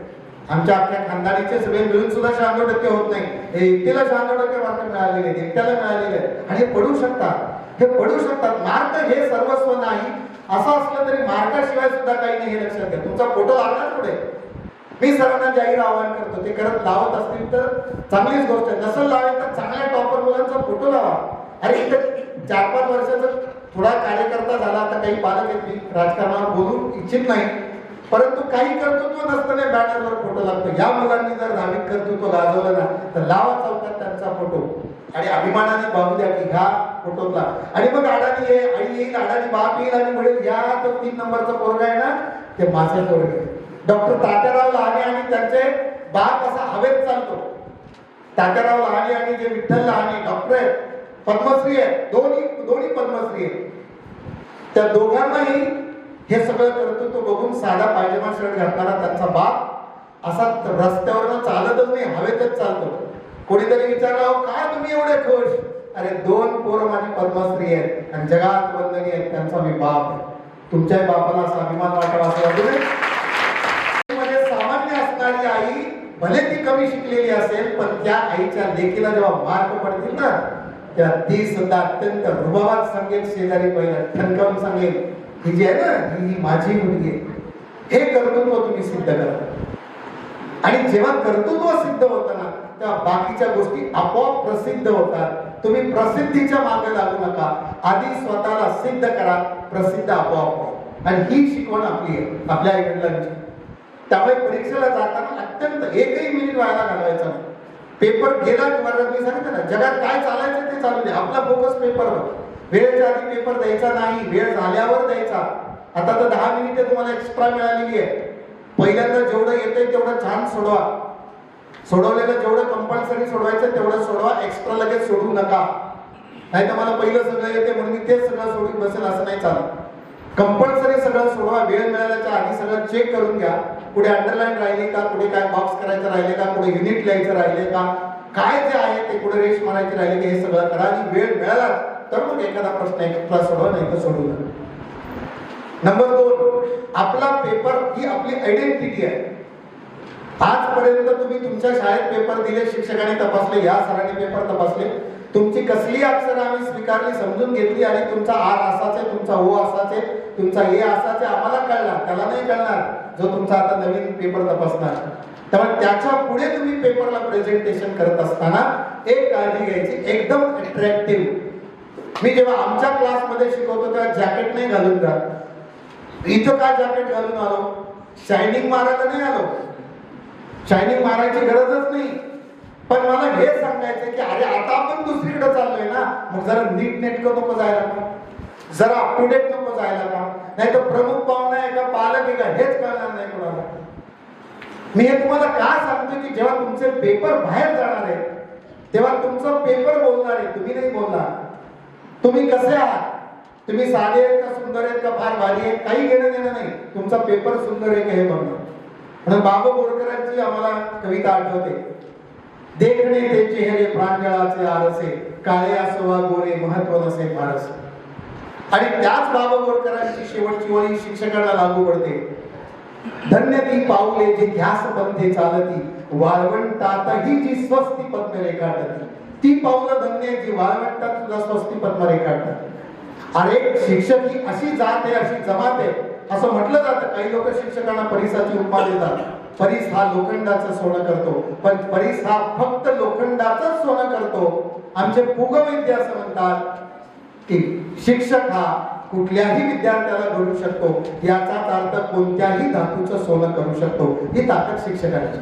आमच्या अख्ख्या खानदानीचे सगळे मिळून सुद्धा 96% होत नाही. हे एकटीला 96% मार्क मिळालेले आहेत, एकट्याला मिळालेले आहेत. आणि हे पडू शकतात, हे पडू शकतात. मार्क हे सर्वस्व नाही. असं असलं तरी मार्काशिवाय सुद्धा काही नाही, हे लक्षात घ्या. तुमचा फोटो लागणार पुढे. मी सर्वांना जाहीर आवाहन करतो, ते करत लावत असतील तर चांगलीच गोष्ट आहे. नसेल लावेल तर चांगल्या टॉपर मुलांचा फोटो लावा. अरे इथं 4-5 वर्षाचा थोडा कार्यकर्ता झाला, आता काही पालक आहेत, मी राजकारणावर बोलू इच्छित नाही, परंतु काही कर्तृत्व नसताना बॅनरवर फोटो लागतो. या मुलांनी जर धार्मिक कर्तृत्व गाजवलं ना तर लावा चौकात त्यांचा फोटो आणि अभिमानाने पाहू द्या की ह्या फोटोतला. आणि मग अडाणी ये, आई येईल, अडाणी बाप येईल आणि म्हणेल या तो 3 नंबरचा पोरगा आहे ना, ते मासे पोरगे. डॉक्टर तात्याराव लहाने आणि त्यांचे बाप असा हवेत चालतो. तात्याराव लहाने आणि जे विठ्ठल लहाने डॉक्टर आहेत, पद्मश्री आहेत, दोन्ही पद्मश्री आहेत. त्या दोघांनाही हे सगळं कर्तृत्व बघून साधा पायजमा शर्ट घातणारा त्यांचा बाप असा रस्त्यावरनं चालतच नाही, हवेतच चालतो. कोणीतरी विचारलं, काय तुम्ही एवढे खुश? अरे 2 पोरं माझी पद्मश्री आहेत आणि जगात वंदनीय आहेत, त्यांचा मी बाप आहे. तुमच्या बापाला असा अभिमान वाटावा असं वाटू नये. सामान्य असणारी आई भले ती कमी शिकलेली असेल, पण त्या आईच्या लेकीला जेव्हा मार्क पडतील ना, त्या ती सुद्धा अत्यंत रुबाबात सांगेल, शेजारी पहिला ठणकावून सांगेल, ही जी आहे ना, ही माझी मुलगी आहे. हे कर्तृत्व तुम्ही सिद्ध करा. आणि जेव्हा कर्तृत्व सिद्ध होतं ना तेव्हा बाकीच्या गोष्टी आपोआप प्रसिद्ध होतात. तुम्ही प्रसिद्धीच्या मागे लागू नका, आधी स्वतःला सिद्ध करा, प्रसिद्ध आपोआप होईल. आणि ही शिकवण आपली आहे, आपल्या आई वडिलांची. त्यामुळे परीक्षेला जाताना अत्यंत एकही मिनिट व्हायला घालवायचा नाही. पेपर गेला की बरं, मी सांगितलं ना, जगात काय चालायचं ते चालू दे, आपला फोकस पेपरवर. वेळेच्या आधी पेपर द्यायचा नाही, वेळ झाल्यावर द्यायचा. आता तर 10 मिनिटे तुम्हाला एक्स्ट्रा मिळालेली आहे. पहिल्यांदा जेवढं येतंय तेवढं छान सोडवा. सोडवलेलं जेवढं कंपल्सरी सोडवायचं तेवढं सोडवा, एक्स्ट्रा लगेच सोडू नका. नाही तर मला पहिलं सगळं येते म्हणून मी तेच सगळं सोडून बसेल असं नाही चालत. कंपल्सरी सगळं सोडवा. वेळ मिळाल्याच्या आधी सगळं चेक करून घ्या. पुढे अंडरलाईन राहिले का, पुढे काय बॉक्स करायचं राहिले का, पुढे युनिट लिहायचं राहिले का, काय जे आहे ते पुढे रेश मारायची राहिले का, हे सगळं करा. आणि वेळ मिळाला तर मग एखादा प्रश्न एक्स्ट्रा सोडवा, नाही तर सोडू नका. नंबर 2, आपला पेपर ही आपली आयडेंटिटी आहे. आजपर्यंत तुम्ही तुमच्या शाळेत पेपर दिले, शिक्षकांनी तपासले, या सरांनी पेपर तपासले, तुमची कसली अक्षर आम्ही स्वीकारली, समजून घेतली आणि तुमचा आर असाच आहे, तुमचा ओ असाच आहे, तुमचा ए असाच आहे, आम्हाला कळला, त्याला नाही कळणार जो तुमचा आता नवीन पेपर तपासणार. त्यामुळे त्याच्या पुढे तुम्ही पेपरला प्रेझेंटेशन करत असताना एक काळजी घ्यायची, एकदम अट्रॅक्टिव्ह. मी जेव्हा आमच्या क्लासमध्ये शिकवतो तेव्हा जॅकेट नाही घालून जात. इथं काय जॅकेट घालून आलो? शायनिंग मारायला नाही आलो, शायनिंग मारायची गरजच नाही. पण मला हे सांगायचं की अरे आता आपण दुसरीकडे चाललोय ना, मग जरा नीट नेटकं नको जायला का, जरा अप टू डेट नको जायला का, नाही तर प्रमुख पाहुणा आहे का, पालक आहे का, हेच कळणार नाही कोणाला. मी हे तुम्हाला काय सांगतो की जेव्हा तुमचे पेपर बाहेर जाणार आहे तेव्हा तुमचं पेपर बोलणार आहे, तुम्ही नाही बोलणार. तुम्ही कसे आहात, तुम्ही साधे आहेत का सुंदर आहेत का फार भारी आहेत, काही घेणं देणं नाही. तुमचा पेपर सुंदर आहे का हे बघणं. म्हणून बाबा बोरकरांची आम्हाला कविता आठवते, देखणे ते चेहरे प्रांजळाचे आरसे, काळे असो वा गोरे महत्व नसे फारसे. आणि त्याच बाबा बोरकरांची शेवटची वळी शिक्षकांना लागू पडते, धन्य ती पाऊले जी ध्यास पंथे चालती, वाळवंटातही जी स्वस्ती पद्म रेखाटती. ती पाऊलं धन्य जी वाळवंटात सुद्धा स्वस्ती पद्म रेखाटतात. अरे शिक्षक ही अशी जात आहे, अशी जमात आहे असं म्हटलं जातं. काही लोक शिक्षकांना परिसाची उपमा देतात, परीस हा लोखंडाचं सोनं करतो, पण परीस हा फक्त लोखंडाचं सोनं करतो. आमचे पुगविद्य असं म्हणतात की शिक्षक हा कुठल्याही विद्यार्थ्याला घडू शकतो, याचाच अर्थ कोणत्याही धातूचं सोनं करू शकतो. ही ताकद शिक्षकांची.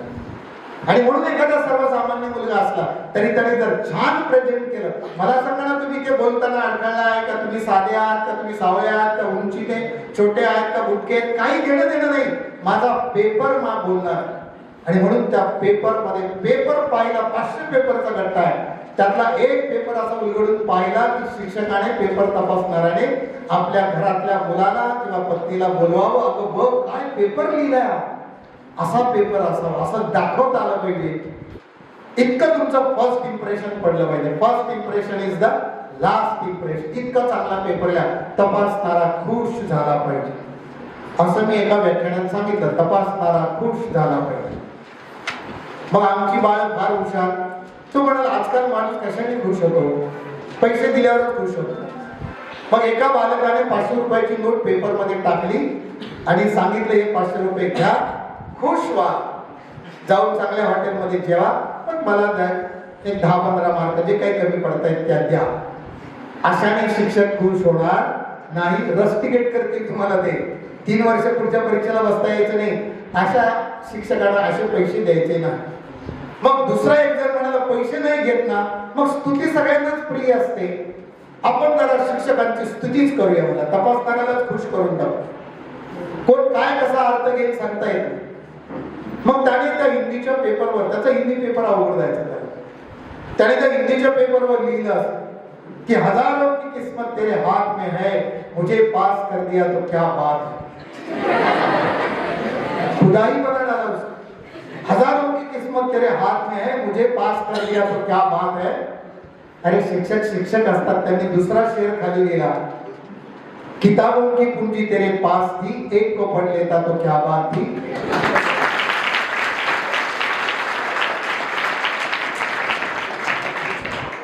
आणि म्हणून एखादा सर्वसामान्य मुलगा असला तरी त्याने जर छान प्रेझेंट केलं, मला सांगा ना तुम्ही ते बोलताना अडखळला आहे का, तुम्ही साधे आहात का, तुम्ही सावळे आहात का, उंचीने छोटे आहेत का, बुटके आहेत, काही घेणं देणं नाही. माझा पेपर मा बोलणार. आणि म्हणून त्या पेपर मध्ये पेपर पाहिला, 500 पेपरचा गट्टा आहे, त्यातला एक पेपर असा उलगडून पाहिला की शिक्षकाने पेपर तपासणाऱ्याने आपल्या घरातल्या मुलाला किंवा पत्नीला बोलवावं, अगं बघ काय पेपर लिहिलाय, असा पेपर असावा, असं दाखवता आलं पाहिजे. इतकं तुमचं फर्स्ट इम्प्रेशन पडलं पाहिजे. First impression is the last impression. इतकं चांगला पेपर लिहा, तपासणारा खुश झाला पाहिजे. असं मी एका व्याख्यानात सांगितलं, तपासणारा खुश झाला पाहिजे. मग आमची बाळ फार हुशार. तो म्हणाला आजकाल माणूस कशाने खुश होतो, पैसे दिल्यावरच खुश होतो. मग एका बालकाने 500 रुपयाची नोट पेपर मध्ये टाकली आणि सांगितलं हे 500 रुपये घ्या, खुश व्हा, जाऊन चांगल्या हॉटेलमध्ये जेवा, पण मला द्या एक 10-15 मार्क जे काही कमी पडत आहेत त्या द्या. अशाने शिक्षक खुश होणार नाही, रस्टिकेट करतील तुम्हाला ते. 3 वर्ष पुढच्या परीक्षेला बसता यायचं नाही. अशा शिक्षकांना असे पैसे द्यायचे नाही. मग दुसरा एक जर म्हणाला पैसे नाही घेत ना, मग स्तुती सगळ्यांनाच प्रिय असते. आपण जरा शिक्षकांची स्तुतीच करूया, मला तपासणाऱ्यालाच खुश करून टाकू. कोण काय कसा अर्थ घेईल सांगता येत नाही. मग त्याने त्या हिंदीच्या पेपरवर, त्याचा हिंदी पेपर अवघड जायचा, त्याने त्या हिंदीच्या पेपरवर लिहिलं कि हजारों की किस्मत तेरे हाथ में है, मुझे पास कर दिया तो क्या बात है. खुदाई बना डाला उसको. हजारों की किस्मत तेरे हाथ में है, मुझे पास कर दिया तो क्या बात है. अरे शिक्षक असतात, त्यांनी दुसरा शेर खाली लिहिला, किताबों की पूंजी तेरे पास थी, एक को पढ़ लेता तो क्या बात थी.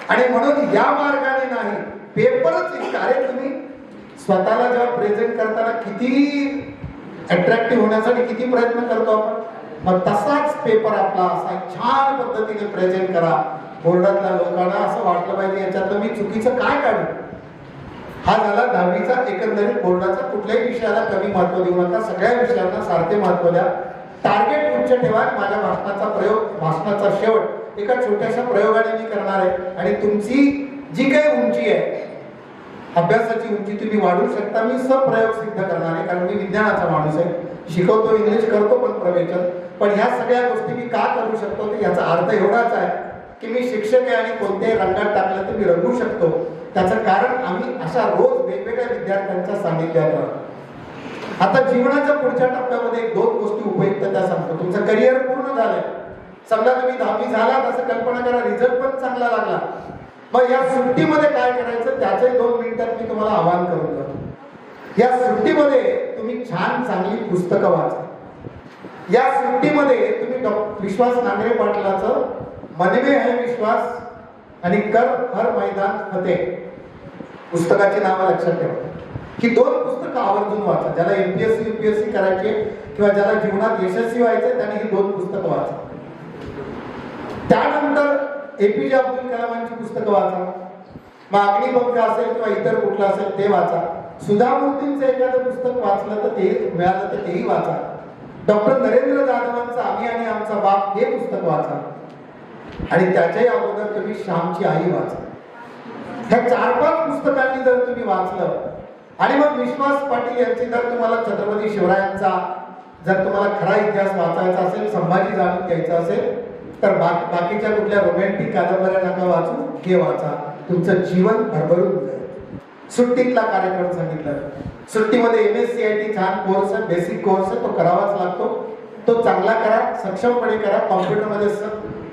आणि म्हणून या मार्गाने नाही, पेपरच इतका. अरे तुम्ही स्वतःला जेव्हा प्रेझेंट करताना किती अट्रॅक्टिव्ह होण्यासाठी किती प्रयत्न करतो आपण. मग तसाच पेपर आपला असा छान पद्धतीने प्रेझेंट करा. बोर्डातल्या लोकांना असं वाटलं पाहिजे याच्यातलं मी चुकीचं काय काढू. हा झाला 10वीचा एकंदरीत बोर्डाचा. कुठल्याही विषयाला कमी महत्व देऊ नका, सगळ्या विषयांना सारखे महत्व द्या. टार्गेट उच्च ठेवा. माझ्या भाषणाचा शेवट एका छोट्याशा प्रयोगाने मी करणार आहे आणि तुमची जी काही उंची आहे, अभ्यासाची उंची तुम्ही वाढवू शकता. मी प्रयोग सिद्ध करणार आहे, कारण मी विज्ञानाचा माणूस आहे, शिकवतो, इंग्लिश करतो पण प्रवचन. पण ह्या सगळ्या गोष्टी मी का करू शकतो ते याचा अर्थ एवढाच आहे की मी शिक्षक आहे आणि कोणत्याही रंगात टाकलं तर मी रंगू शकतो. त्याचं कारण आम्ही अशा रोज वेगवेगळ्या विद्यार्थ्यांच्या सानिध्यात राहतो. आता जीवनाच्या पुढच्या टप्प्यामध्ये 2 गोष्टी उपयुक्त त्या सांगतो. तुमचं करिअर पूर्ण झालंय, समजा तुम्ही 10वी झाला, असं कल्पना करा, रिझल्ट पण चांगला लागला. मग या सुट्टीमध्ये काय करायचं त्याचे 2 मिनिटात मी तुम्हाला आवाहन करून देतो. या सुट्टीमध्ये तुम्ही छान चांगली पुस्तकं वाचा. या सुट्टीमध्ये तुम्ही विश्वास नांगरे पाटलाचं मन में है विश्वास आणि कर हर मैदान फतेह पुस्तकाची नावं लक्षात ठेवा. ही 2 पुस्तकं आवर्जून वाचा. ज्याला MPSC UPSC करायचे किंवा ज्याला जीवनात यशस्वी व्हायचे त्याने ही 2 पुस्तकं वाचा. त्यानंतर APJ अब्दुल कलामांची पुस्तकं वाचा. मग अग्निपंख असेल किंवा इतर कुठलं असेल ते वाचा. सुधा मूर्तींचं एखादं पुस्तक वाचलं तर ते मिळालं तर तेही वाचा. डॉक्टर नरेंद्र जाधवांचं आम्ही आणि आमचा बाप हे पुस्तक वाचा. आणि त्याच्याही अगोदर तुम्ही श्यामची आई वाचा. ह्या 4-5 पुस्तकांनी जर तुम्ही वाचलं आणि मग विश्वास पाटील यांची जर तुम्हाला छत्रपती शिवरायांचा जर तुम्हाला खरा इतिहास वाचायचा असेल, संभाजी जाणून घ्यायचा असेल, तर बाकीच्या कुठल्या रोमॅन्टिक कादंबऱ्या नका वाचू, हे वाचा. तुमचं जीवन भरभरून जाईल. सुट्टीतला कार्यक्रम सांगितला. सुट्टीमध्ये MSCIT छान कोर्स आहे, बेसिक कोर्स आहे, तो करावाच लागतो. तो चांगला करा, सक्षमपणे करा. कॉम्प्युटरमध्ये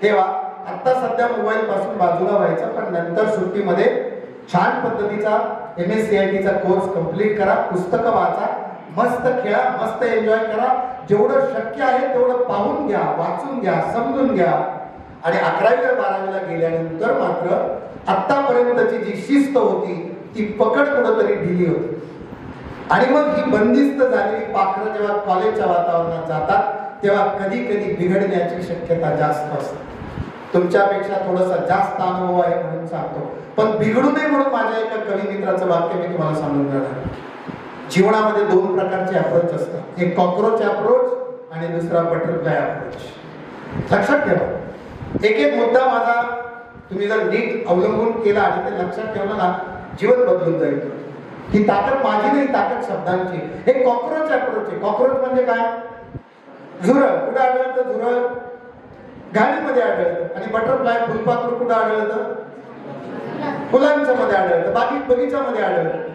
ठेवा. आता सध्या मोबाईल पासून बाजूला व्हायचं, पण नंतर सुट्टीमध्ये छान पद्धतीचा MSCITचा कोर्स कंप्लीट करा. पुस्तकं वाचा, मस्त खेळा, मस्त एन्जॉय करा. जेवढं शक्य आहे तेवढं पाहून घ्या, वाचून घ्या, समजून घ्या. आणि 11वी व 12वीला गेल्यानंतर मात्र आतापर्यंतची जी शिस्त होती ती पकड कुठंतरी ढिली होती. आणि मग ही बंदिस्त झालेली पाखरं जेव्हा कॉलेजच्या वातावरणात जातात तेव्हा कधी कधी बिघडण्याची शक्यता जास्त असते. तुमच्यापेक्षा थोडासा जास्त अनुभव आहे म्हणून सांगतो, पण बिघडू नये म्हणून माझ्या एका कवी मित्राचं वाक्य मी तुम्हाला सांगून देणार. जीवनामध्ये 2 प्रकारचे अप्रोच असतात. एक कॉक्रोच अप्रोच आणि दुसरा बटरफ्लाय अप्रोच. लक्षात ठेवा. एक मुद्दा माझा तुम्ही जर नीट अवलंबून केला आणि ते लक्षात ठेवलं ना, जीवन बदलून जाईल. ही ताकद माझी नाही, ताकद शब्दांची. हे कॉक्रोच अप्रोच आहे. कॉक्रोच म्हणजे काय? झुरळ. कुठं आढळतं? झुरळ गाडीमध्ये आढळतं. आणि बटरफ्लाय फुलपाखरू कुठं आढळतं? फुलांच्या मध्ये आढळतं, बगीच्यामध्ये आढळतं.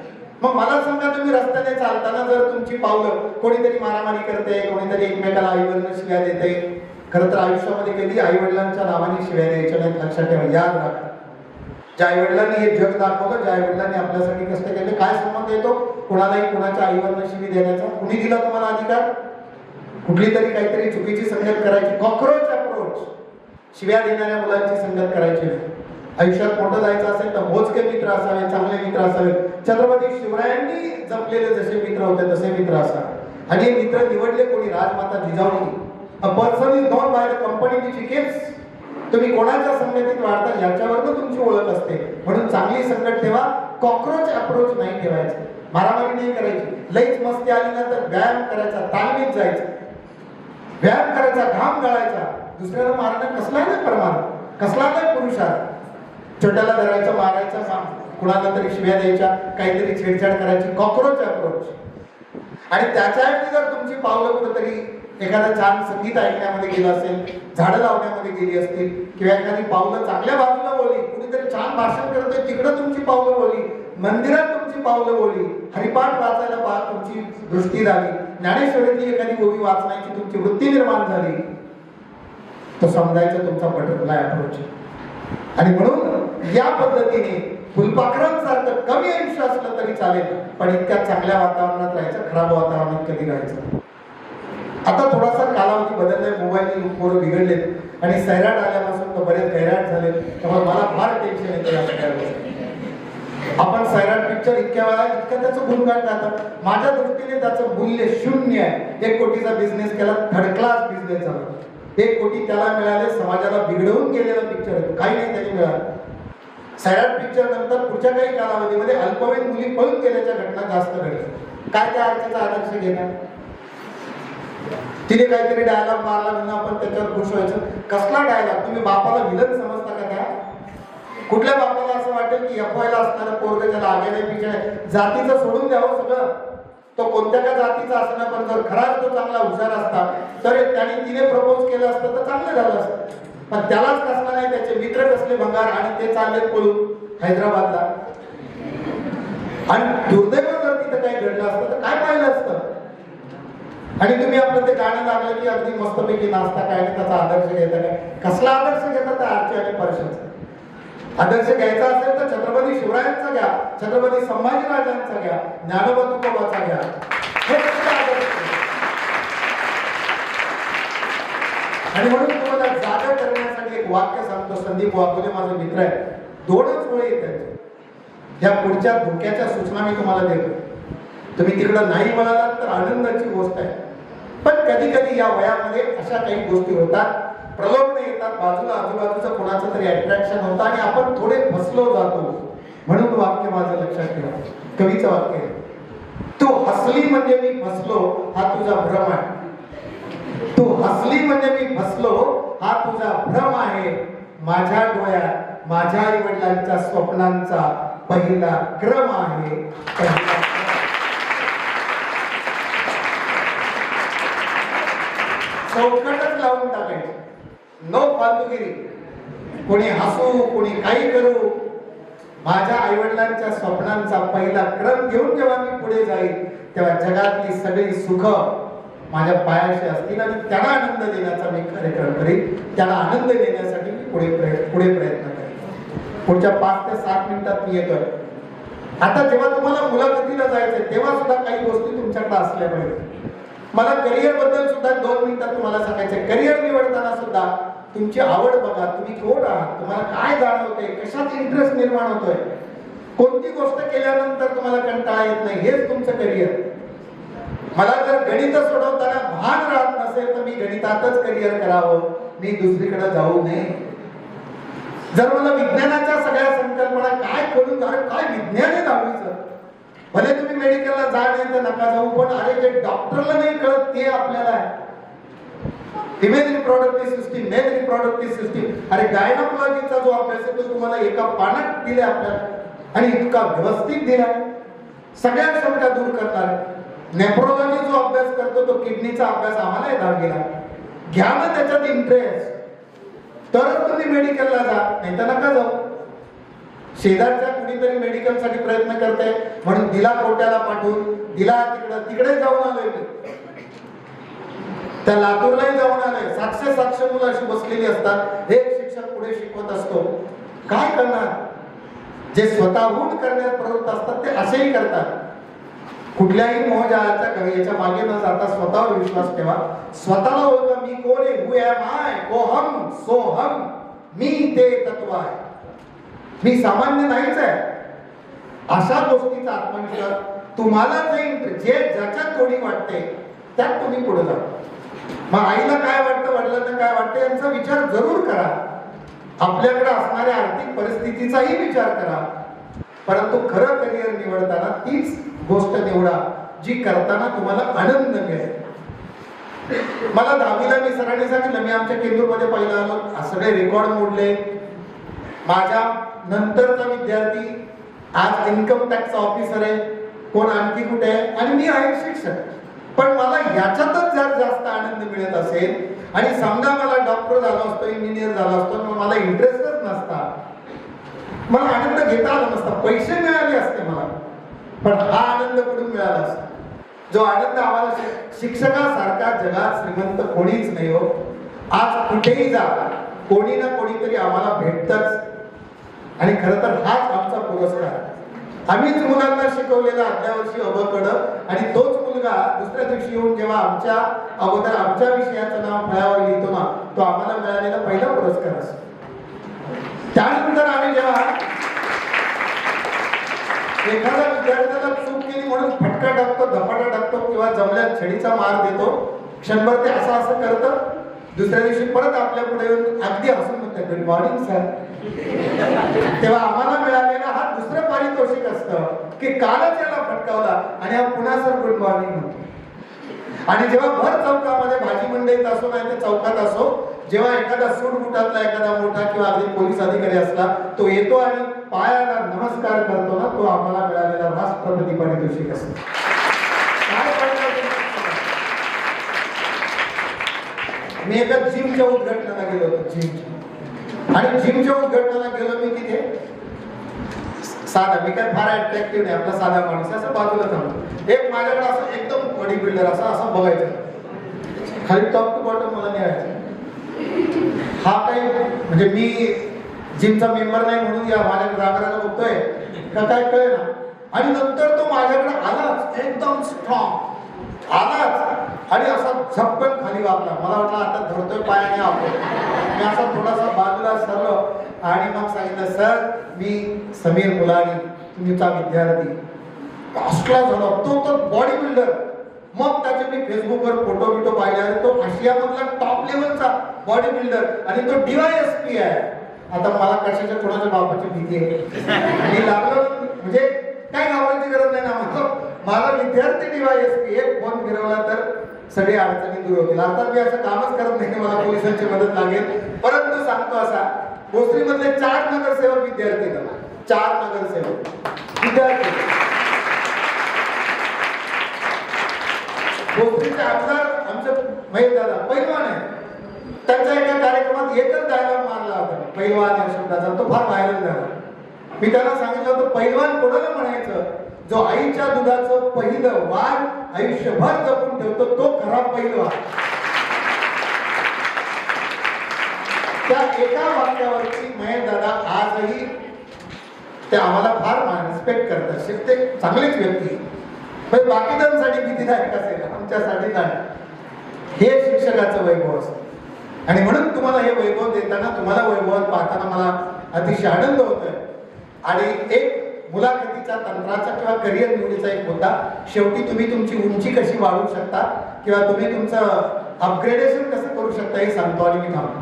मग मला सांगा, तुम्ही रस्त्याने चालताना जर तुमची पावलं कोणीतरी मारामारी करते, कोणीतरी एकमेकाला आईवडिलांना शिव्या देते. खरं तर आयुष्यामध्ये कधी आई वडिलांच्या नावाने शिव्या द्यायच्या नाहीत. लक्षात ठेवा. याद राखा. ज्या आई वडिलांनी हे जग दाखवलं, ज्या आई वडिलांनी आपल्यासाठी कष्ट केले, काय संबंध येतो कोणालाही कोणाच्या आईवडिलांना शिवी देण्याचा? कुणी दिला तुम्हाला अधिकार? कुठली तरी काहीतरी चुकीची संगत करायची. Cockroach approach. शिव्या देणाऱ्या मुलांची संगत करायची नाही. आयुष्यात मोठं जायचं असेल तर मोजके मित्र असावे, चांगले मित्र असावे. छत्रपती शिवरायांनी जपलेले जसे मित्र होते तसे मित्र असावे. आणि हे मित्र निवडले कोणी? राजमाता जिजाऊनी. A person is known by the company which he keeps. तुम्ही कोणाच्या संगतीत वाढता याच्यावरच तुमची ओळख असते. म्हणून चांगली संगत ठेवा. कॉक्रोच अप्रोच नाही ठेवायचं. मारामारी नाही करायची. लईच मस्ती आली ना तर व्यायाम करायचा, तालमीत जायचं, व्यायाम करायचा, घाम गाळायचा. दुसऱ्याला मारणं कसला नाही परमार, कसला नाही पुरुषार्थ. छोट्याला धरायचं, मारायचं, कुणाला तरी शिव्या द्यायच्या, काहीतरी छेडछाड करायची. Cockroach approach. आणि त्याच्याऐवजी जर तुमची पावलं कुठेतरी एखादं छान संगीत ऐकण्यामध्ये गेलं असेल, झाडं लावण्यामध्ये गेली असतील, किंवा एखादी पावलं चांगल्या बाजूला बोलली, कुणीतरी छान भाषण करतोय तिकडं तुमची पावलं बोलली, मंदिरात तुमची पावलं बोलली, हरिपाठ वाचायला तुमची दृष्टी झाली, ज्ञानेश्वरीतली एखादी ओवी वाचण्याची तुमची वृत्ती निर्माण झाली, तो समजायचा तुमचा बटरफ्लाय अप्रोच. आणि म्हणून या पद्धतीने फुलपाखरांसारखं कमी आयुष्य असलं तरी चालेल, पण इतक्या चांगल्या वातावरणात राहायचं, खराब वातावरणात कधी राहायचं. आता थोडासा कालावधी बदललाय. मोबाईल पोरं बिघडलेत आणि सैराट आल्यापासून तर बरेच गैराट झाले. त्यामुळे मला फार टेन्शन येतं या सगळ्या गोष्टी. आपण सैराट पिक्चर इतक्या वेळा इतकं त्याचं गुणगान गातात. माझ्या दृष्टीने त्याचं मूल्य शून्य आहे. 1 कोटीचा बिझनेस केला, थर्ड क्लास बिझनेस झाला. 1 कोटी त्याला मिळाले, समाजाला बिघडवून गेलेला पिक्चर आहे, काही नाही त्यांनी मिळालं. सैराट पिक्चर नंतर पुढच्या काही कालावधीमध्ये अल्पवयीन मुली पळून गेल्याच्या घटना जास्त घडल्या. काय त्या आरतीचा आदर्श घेणार? तिने काहीतरी डायलॉग मारला म्हणून आपण त्याच्यावर खुश व्हायचं. कसला डायलॉग? तुम्ही बापाला विलन समजता का? त्या कुठल्या बापाला असं वाटेल की एफवायला असणारा पोरग त्याला आगे नाही पिछे नाही, जातीचं सोडून द्यावं सगळं, तो कोणत्या का जातीचा असणार, पण जर खराच तो चांगला हुशार असता तर त्याने तिने प्रपोज केलं असतं तर चांगलं झालं असतं. पण त्यालाच कसला नाही, त्याचे मित्र कसले भंगार आणि ते चालले पळून हैदराबादला. आणि दुर्दैव जर तिथं काही घडलं असतं तर काय पाहिलं असतं? आणि तुम्ही आपलं ते गाणं लागलं की अगदी मस्तपैकी नाचता काय नाही, त्याचा आदर्श घेता काय? कसला आदर्श घेता त्या आरती आणि परशाचा? आदर्श घ्यायचा असेल तर छत्रपती शिवरायांचा घ्या, छत्रपती संभाजीराजांचा घ्या, ज्ञानोबा तुकोबाचा घ्या. हे आदर्श. आणि म्हणून तुम्हाला जागा करण्यासाठी एक वाक्य सांगतो. संदीप वाघोले माझे मित्र आहे, 2च ओळी आहेत. या पुढच्या धोक्याच्या सूचना मी तुम्हाला देतो. तुम्ही तिकडं नाही म्हणालात तर आनंदाची गोष्ट आहे. पण कधी कधी या वयामध्ये अशा काही गोष्टी होतात, प्रलोभन येतात, बाजूला आजूबाजूचं कोणाचं तरी अट्रॅक्शन होतं आणि आपण थोडे फसलो जातो. म्हणून वाक्य माझं लक्षात ठेवा. कवीचं वाक्य आहे, तू हसली म्हणजे मी फसलो हा तुझा भ्रम आहे. तू हसली म्हणजे मी फसलो हा तुझा भ्रम आहे. माझ्या डोळ्यात माझ्या आई वडिलांच्या स्वप्नांचा पहिला क्रम आहे. चौकटच लावून टाकायची, नो फालतूगिरी. कोणी हसू कोणी काही करू, माझ्या आईवडिलांच्या स्वप्नांचा पहिला क्रम घेऊन जेव्हा मी पुढे जाईल तेव्हा जगातली सगळी सुख माझ्या पायाशी असतील आणि त्यांना आनंद देण्याचा मी कार्यक्रम करीन. त्यांना आनंद देण्यासाठी मी पुढे प्रयत्न करेन. पुढच्या 5 ते 7 मिनिटात मी येतोय. आता जेव्हा तुम्हाला मुलाखतीला जायचंय तेव्हा सुद्धा काही गोष्टी तुमच्याकडे असल्या पाहिजे. मला करिअर बद्दल सुद्धा 2 मिनिटात तुम्हाला सांगायचंय. करिअर निवडताना सुद्धा तुमची आवड बघा, तुम्ही कोण आहात, तुम्हाला काय जाणवतंय, कशात इंटरेस्ट निर्माण होतोय, कोणती गोष्ट केल्यानंतर तुम्हाला कंटाळा येत नाही, हेच तुमचं करिअर. मला जर गणित सोडवताना भान राहत नसेल तर मी गणितातच करिअर करावं, मी दुसरीकडे जाऊ नये. जर मला विज्ञानाच्या सगळ्या संकल्पना काय करून काय विज्ञान आहे 10वीचं, भले तुम्ही मेडिकलला जा नाही तर नका जाऊ, पण अरे जे डॉक्टरला नाही कळत ते आपल्याला आहे. Female reproductive system, male reproductive system, अरे गायनोकॉलॉजीचा जो अभ्यास आहे तो तुम्हाला एका पानात दिला आपल्याला आणि इतका व्यवस्थित दिला, सगळ्या शंका दूर करणार. नेफ्रोलॉजी जो अभ्यास करतो तो किडनीचा अभ्यास आम्हाला 10वीला घ्या ना, त्याच्यात इंटरेस्ट तरच तुम्ही मेडिकलला जा, नाही तर नका जाऊ. शेजारच्या कुणीतरी मेडिकल साठी प्रयत्न करते म्हणून दिला कोट्याला पाठवून दिला तिकडे जाऊन आलोय मी, त्या लातूरलाही जाऊन आलोय. 700 मुलं अशी बसलेली असतात, एक शिक्षक पुढे शिकवत असतो. काय करणार? जे स्वतःहून करण्यात प्रवृत्त असतात ते असेही करतात. कुठल्याही मोहजाळाच्या याच्या मागे न जाता स्वतःवर विश्वास ठेवा, स्वतःला ओळखा. मी कोण आहे? Who am I? कोहम सोहम, मी ते तत्व आहे, मी सामान्य नाहीच आहे. अशा गोष्टीचा आत्मविश्वास तुम्हाला जे ज्याच्यात थोडी वाटते त्यात तुम्ही पुढे जा. मग आईला काय वाटतं, वडिलांना काय वाटतं यांचा विचार जरूर करा. आपल्याकडे असणाऱ्या आर्थिक परिस्थितीचाही विचार करा. परंतु खरं करिअर निवडताना तीच गोष्ट निवडा जी करताना तुम्हाला आनंद मिळेल. मला 10वीला मी सरांनी सांगितलं, मी आमच्या केंदूरमध्ये पहिला आलो, सगळे रेकॉर्ड मोडले. माझ्या नंतरचा विद्यार्थी आज इन्कम टॅक्स ऑफिसर आहे, कोण आणखी कुठे आहे, आणि मी आहे शिक्षक. पण मला याच्यातच जर जास्त आनंद मिळत असेल आणि समजा मला डॉक्टर झालो असतो, इंजिनियर झालो असतो, मग मला इंटरेस्टच नसता, मला आनंद घेता आला नसता, पैसे मिळाले असते मला, पण हा आनंद कुठून मिळाला असता? जो आनंद आम्हाला शिक्षकासारखा जगात श्रीमंत कोणीच नाही हो. आज कुठेही जा कोणी ना कोणीतरी आम्हाला भेटतच, आणि खरं तर हाच आमचा पुरस्कार. आम्हीच मुलांना शिकवलेला आदल्या वर्षी अबकड, आणि तोच मुलगा दुसऱ्या दिवशी येऊन जेव्हा आमच्या अगोदर आमच्या विषयाचं नाव फळ्यावर लिहितो ना, तो आम्हाला मिळालेला पहिला पुरस्कार असतो. त्यानंतर आम्ही जेव्हा एखादा विद्यार्थ्याला चूक केली म्हणून फटका टाकतो, धपाटा टाकतो किंवा जमल्यात छडीचा मार देतो, क्षणभर ते असं असं करतं, दुसऱ्या दिवशी परत आपल्या पुढे येऊन अगदी हसून म्हणतात गुड मॉर्निंग सर. तेव्हा आम्हाला मिळालेला हा दुसरं पारितोषिक असतं की कालच याला फटकावला आणि हा पुन्हा सर गुड मॉर्निंग म्हणतो. आणि जेव्हा भर चौकामध्ये भाजी मंडईत असो नाही तर चौकात असो, जेव्हा एखादा सूटबुटातला एखादा मोठा किंवा अगदी पोलीस अधिकारी असला तो येतो आणि पायाला नमस्कार करतो ना, तो आम्हाला मिळालेला राष्ट्रपती पारितोषिक असतो. काय पारितोषिक? मी एका जिमच्या उद्घाटनाला गेलो होतो, जिमच्या. आणि जिमच्या उद्घाटनाला गेलो मी तिथे साधा, मी काय फार अट्रॅक्टिव्ह नाही, आपला साधा माणूस असं बाजूला थांबतो. एक माझ्याकडे असं एकदम बॉडी बिल्डर असं बघायचं, खाली टॉप टू बॉटम मला न्यायचं. हा काही म्हणजे मी जिमचा मेंबर नाही म्हणून या माझ्या ग्राहकाला बघतोय का काय कळे ना. आणि नंतर तो माझ्याकडे आलाच, एकदम स्ट्रॉंग आलाच आणि असा झपकन खाली वागला. मला वाटलं आता धरतोय पायाने आपण. मी असा थोडासा बाजूला सरलो आणि मग सांगितलं सर मी समीर मुलानी, तुमचा विद्यार्थी. असला झाला तो तर बॉडी बिल्डर. मग त्याचे मी फेसबुकवर फोटो बिटो पाहिले, तो आशियामधला टॉप लेवलचा बॉडी बिल्डर आणि तो DYSP आहे. आता मला कशाच्या कोणाच्या बापाची भीती आहे. मी लागलो म्हणजे काय घाबरायची गरज नाही ना, माझा विद्यार्थी DYSP. एक फोन फिरवला तर सगळी अडचणी दूर होतील. अर्थात मी असं कामच करत नाही की मला पोलिसांची मदत लागेल, परंतु सांगतो असा, भोसरीमधले 4 नगरसेवक विद्यार्थी, 4 नगरसेवक विद्यार्थी. भोसरीचे आमदार आमचे महेश दादा पैलवान आहे. त्यांच्या एका कार्यक्रमात एकच डायलॉग मारला होता पैलवान या शब्दाचा, तो फार व्हायरल झाला. मी त्यांना सांगितलं होतं पैलवान कोणाला म्हणायचं, जो आईच्या दुधाचं पहिलं वाण आयुष्यभर जपून ठेवतो तो खरा पैलवान. त्या एका वाक्यावरती महेश दादा आजही ते आम्हाला फार रिस्पेक्ट करतात. ते चांगलेच व्यक्ती, पण बाकीच्यांसाठी भीतीदायक असेल, आमच्यासाठी नाही. हे शिक्षकाचं वैभव असतं. आणि म्हणून तुम्हाला हे वैभव देताना, तुम्हाला वैभवात पाहताना मला अतिशय आनंद होतोय. आणि एक मुलाखतीच्या तंत्राचा किंवा करिअर निवडीचा एक मुद्दा, शेवटी तुम्ही तुमची उंची कशी वाढवू शकता किंवा तुम्ही तुमचं अपग्रेडेशन कसं करू शकता हे सांगतो आणि मी थांबतो.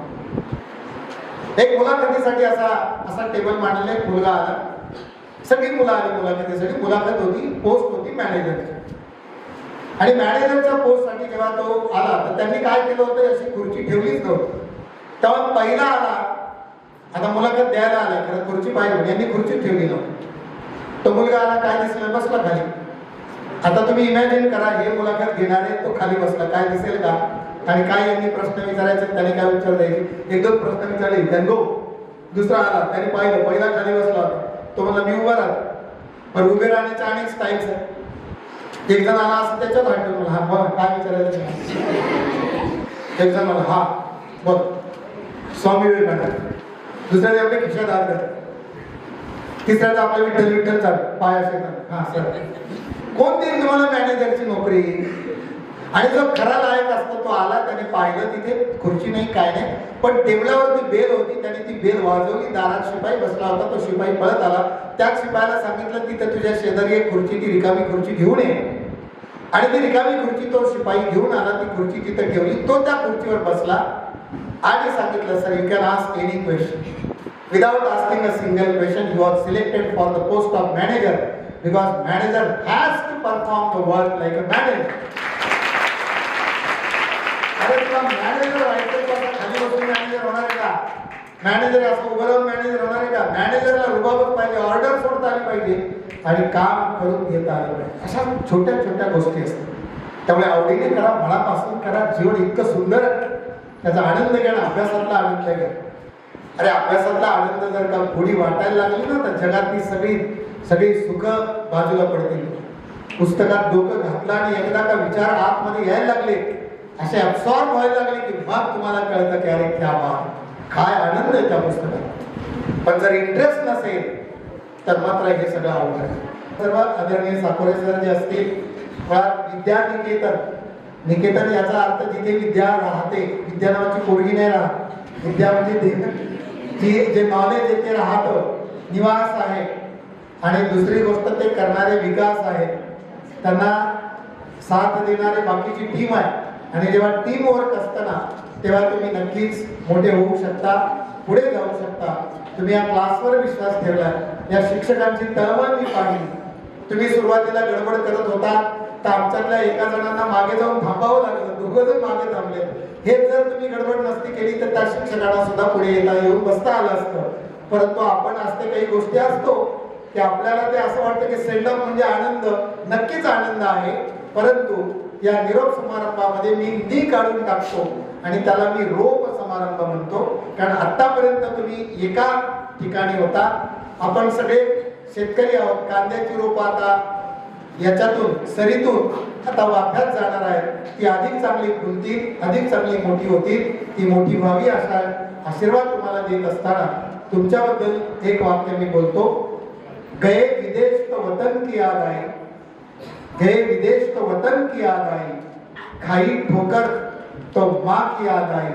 एक मुलाखतीसाठी असा टेबल मांडले, एक मुलगा आला, सगळी मुलं आली मुलाखतीसाठी. मुलाखत होती, पोस्ट होती मॅनेजरची. आणि मॅनेजरच्या पोस्टसाठी जेव्हा तो आला तर त्यांनी काय केलं होतं, अशी खुर्ची ठेवलीच नव्हती. तेव्हा पहिला आला, आता मुलाखत द्यायला आला, खरं खुर्ची पाहिजे, यांनी खुर्ची ठेवली नव्हती. तो मुलगा आला, काय दिसलं, बसला खाली. आता तुम्ही इमॅजिन करा, हे मुलाखत घेणारे तो खाली बसला, काय दिसेल का. आणि काय यांनी प्रश्न विचारायचे, त्याने काय उत्तर द्यायचे. 1-2 प्रश्न विचारले, त्याने गो. दुसरा आला, त्याने पाहिलं, पहिला खाली बसला होता, तो म्हणला मी उभा राहतो. पण उभे राहण्याच्या अनेक स्टाईल्स आहेत. एक जण आला असं त्याच्यात हटून मला, हा बघ काय विचारायचं. एक जण मला, हा बघ स्वामी विवेकानंद. दुसऱ्याने आपल्या खिशात हात घातला. तिसऱ्याचा आपल्या विठ्ठल विठ्ठल चालू पाया शेतात. हा सर, कोण देईल तुम्हाला मॅनेजरची नोकरी. आणि जो खरा लायक असतो तो आला, त्याने पाहिलं तिथे खुर्ची नाही काय नाही, पण टेबलावरती बेल होती, त्याने ती बेल वाजवली. दारात शिपाई बसला होता, तो शिपाई पळत आला. त्याच शिपायाला सांगितलं तिथे तुझ्या शेजारी एक खुर्ची, ती रिकामी खुर्ची घेऊन ये. आणि ती रिकामी खुर्ची तो शिपाई घेऊन आला, ती खुर्ची तिथे ठेवली. तो त्या खुर्चीवर बसला आणि सांगितलं sir you can ask any question. Without asking a single question, you are selected for the post of manager because manager has to perform the work like a manager. अरे तुला मॅनेजर व्हायचं तर खाली बसून मॅनेजर होणार आहे का. Manager असं उभं राहून मॅनेजर होणार आहे का. मॅनेजरला रुबाबच पाहिजे, ऑर्डर सोडता आली पाहिजे आणि काम करून घेता आलं पाहिजे. अशा छोट्या छोट्या गोष्टी असतात. त्यामुळे आवडीने करा, मनापासून करा. जीवन इतकं सुंदर आहे, त्याचा आनंद घ्या ना, अभ्यासातला आनंद घ्या. अरे अभ्यासातला आनंद जर का थोडी वाटायला लागली ना तर जगातली सगळी सुख बाजूला पडतील. पुस्तकात डोकं घातलं आणि एकदा का विचार आतमध्ये यायला लागले, असे अब्सॉर्ब व्हायला लागले की मग तुम्हाला कळतं की अरे क्या बात, काय आनंद आहे त्या पुस्तकात. पण जर इंटरेस्ट नसेल तर मात्र हे सगळं अवघड आहे. सर्व आदरणीय साकोरे सर जे असतील, मुळात विद्या निकेतन याचा अर्थ जिथे विद्या राहते, विद्या नावाची पोरगी नाही राहत. विद्या म्हणजे जे नॉलेज येते राहतं, निवास आहे. आणि दुसरी गोष्ट ते करणारे विकास आहेत, त्यांना साथ देणारे बाकीची टीम आहे. आणि जेव्हा टीम वर्क असताना तेव्हा तुम्ही नक्कीच मोठे होऊ शकता, पुढे जाऊ शकता. तुम्ही या क्लासवर विश्वास ठेवलाय, या शिक्षकांची तळमळ मी पाहिली. तुम्ही सुरुवातीला गडबड करत होता तर आमच्यातल्या एका जणांना मागे जाऊन थांबावं लागलं, दोघं जण मागे थांबले. हे जर तुम्ही गडबड नसती केली तर त्या शिक्षकांना सुद्धा पुढे येता येऊन बसता आलं असतं. परंतु आपण असते काही गोष्टी असतो की आपल्याला ते असं वाटतं की सेंडऑफ म्हणजे आनंद, नक्कीच आनंद आहे, परंतु या निरोप समारंभामध्ये मी काढून टाकतो आणि त्याला मी रोप समारंभ म्हणतो. कारण आतापर्यंत तुम्ही एका ठिकाणी होता, आपण सगळे शेतकरी आहोत. कांद्याची रोप आता याच्यातून सरीतून आता वाफ्यात जाणार आहे, ती अधिक चांगली फुलतील, अधिक चांगली मोठी होतील, ती मोठी व्हावी असा आशीर्वाद तुम्हाला देत असताना तुमच्याबद्दल एक वाक्य मी बोलतो. गए विदेश तो वतन की याद आई, गए विदेश तो वतन की याद आई, खाई ठोकर तो माँ की याद आई.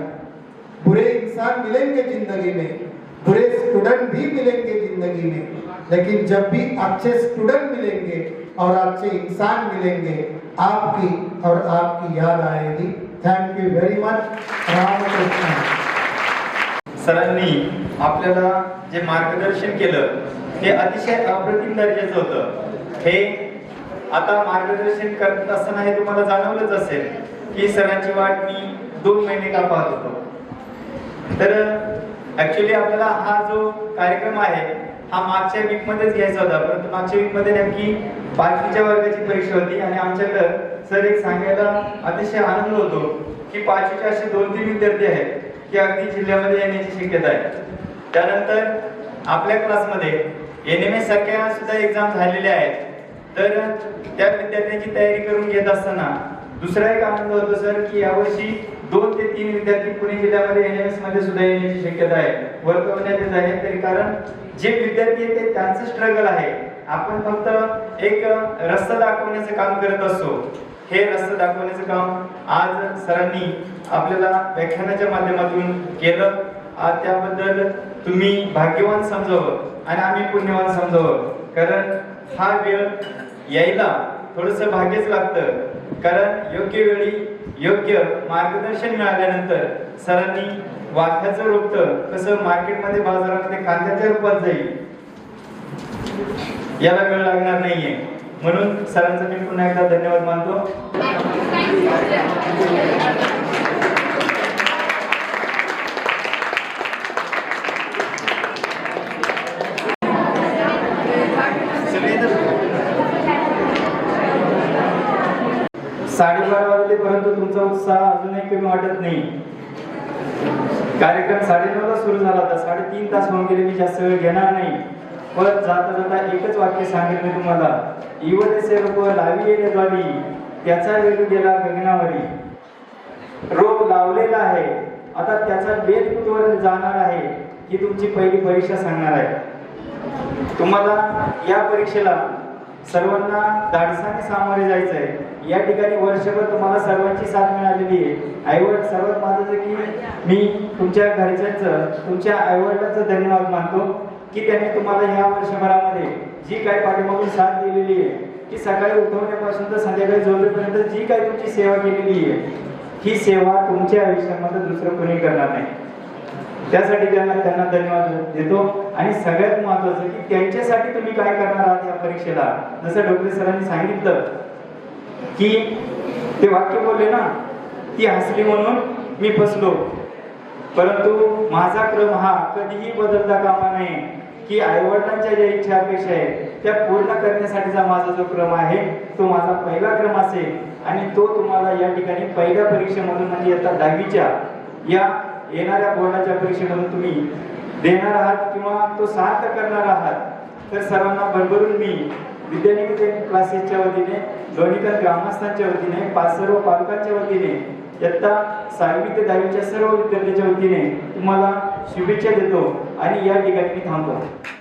बुरे इंसान मिलेंगे जिंदगी में, बुरे स्टूडेंट भी मिलेंगे जिंदगी में, लेकिन जब भी अच्छे स्टूडेंट मिलेंगे और अच्छे इंसान मिलेंगे, आपकी और आपकी याद आएगी. Thank you very much. Ramakrishna. सरांनी आपल्याला जे मार्गदर्शन केलं ते अतिशय अप्रतिम दर्जाचं होतं. हे आता मार्गदर्शन करत असताना हे तुम्हाला जाणवलंच असेल की सरांची वाट मी 2 महिने का पाहत होतो. तर ऍक्च्युली आपल्याला हा जो कार्यक्रम आहे हा मागच्या वीक मध्येच घ्यायचा होता, परंतु मागच्या वीक मध्ये नेमकी 5वीच्या वर्गाची परीक्षा होती आणि आमच्याकडं सर एक सांगायला अतिशय आनंद होतो की 5वीचे असे 2-3 विद्यार्थी आहेत की अगदी जिल्ह्यामध्ये येण्याची शक्यता आहे. त्यानंतर आपल्या क्लासमध्ये NMS सारख्या सुद्धा एक्झाम झालेल्या आहेत. तर त्या विद्यार्थ्यांची तयारी करून घेत असताना दुसरा एक आनंद होतो सर की यावर्षी 2 ते 3 विद्यार्थी पुणे जिल्ह्यामध्ये NMS मध्ये सुद्धा येण्याची शक्यता आहे, वर्गवण्यात येत आहे. तरी कारण जे विद्यार्थी आहेत ते त्यांचं स्ट्रगल आहे, आपण फक्त एक रस्ता दाखवण्याचं काम करत असतो. हे रस्ता दाखवण्याचं काम आज सरांनी आपल्याला व्याख्यानाच्या माध्यमातून केलं. त्याबद्दल तुम्ही भाग्यवान समजावं आणि आम्ही पुण्यवान समजावं. कारण हा वेळ यायला थोडंसं भाग्यच लागतं. कारण योग्य वेळी योग्य मार्गदर्शन मिळाल्यानंतर सरांनी वाफ्याचं रोपटं कसं मार्केटमध्ये बाजारामध्ये कांद्याच्या रूपात जाईल याला वेळ लागणार नाहीये. म्हणून सरांचं मी पुन्हा एकदा धन्यवाद मानतो. साडेबारा वाजले परंतु तुमचा उत्साह अजूनही कमी वाटत नाही. कार्यक्रम 9:30 ला सुरू झाला होता, 3.5 तास होऊन गेले. मी जास्त वेळ घेणार नाही, पण जाता जाता एकच वाक्य सांगेल मी तुम्हाला. इवदेसे रोप लावी येणे द्वावी, त्याचा वेग गेला गगनावरी. रोप लावलेला आहे, आता त्याचा बेल कुठवर जाणार आहे ही तुमची पहिली परीक्षा सांगणार आहे. तुम्हाला या परीक्षेला सर्वांना धाडसाने सामोरे जायचं आहे. या ठिकाणी वर्षभर तुम्हाला सर्वांची साथ मिळालेली आहे. आईवडील सर्वात महत्त्वाचं की मी तुमच्या घरच्यांचं, तुमच्या आईवडिलांचं धन्यवाद मानतो की त्यांनी तुम्हाला या वर्षभरामध्ये जी काही पाठीमागून साथ दिलेली आहे, की सकाळी उठवण्यापासून तर संध्याकाळी झोपेपर्यंत जी काही तुमची सेवा केलेली आहे, ही सेवा तुमच्या आयुष्यामध्ये दुसरं कोणी करणार नाही. त्यासाठी त्यांना धन्यवाद देतो. आणि सगळ्यात महत्त्वाचं की त्यांच्यासाठी तुम्ही काय करणार आहात या परीक्षेला. जसं डॉक्टर सरांनी सांगितलं की ते वाक्य बोलले ना, ती हसली म्हणून मी फसलो, परंतु माझा क्रम हा कधीही बदलता कामा नये. की आईवडिलांच्या ज्या इच्छा अपेक्षा आहेत त्या पूर्ण करण्यासाठीचा माझा जो क्रम आहे तो माझा पहिला क्रम असेल. आणि तो तुम्हाला या ठिकाणी पहिल्या परीक्षेमधून म्हणजे आता 10वीच्या या येणाऱ्या बोर्डाच्या परीक्षेमधून तुम्ही देणार आहात किंवा तो सार्थ करणार आहात. तर सर्वांना भरभरून मी विद्यानिकेतन क्लासेसच्या वतीने, लोणीकर ग्रामस्थांच्या वतीने, सर्व पालकांच्या वतीने, इयत्ता 6वी ते 10वीच्या सर्व विद्यार्थ्यांच्या वतीने तुम्हाला शुभेच्छा देतो आणि या ठिकाणी मी थांबतो.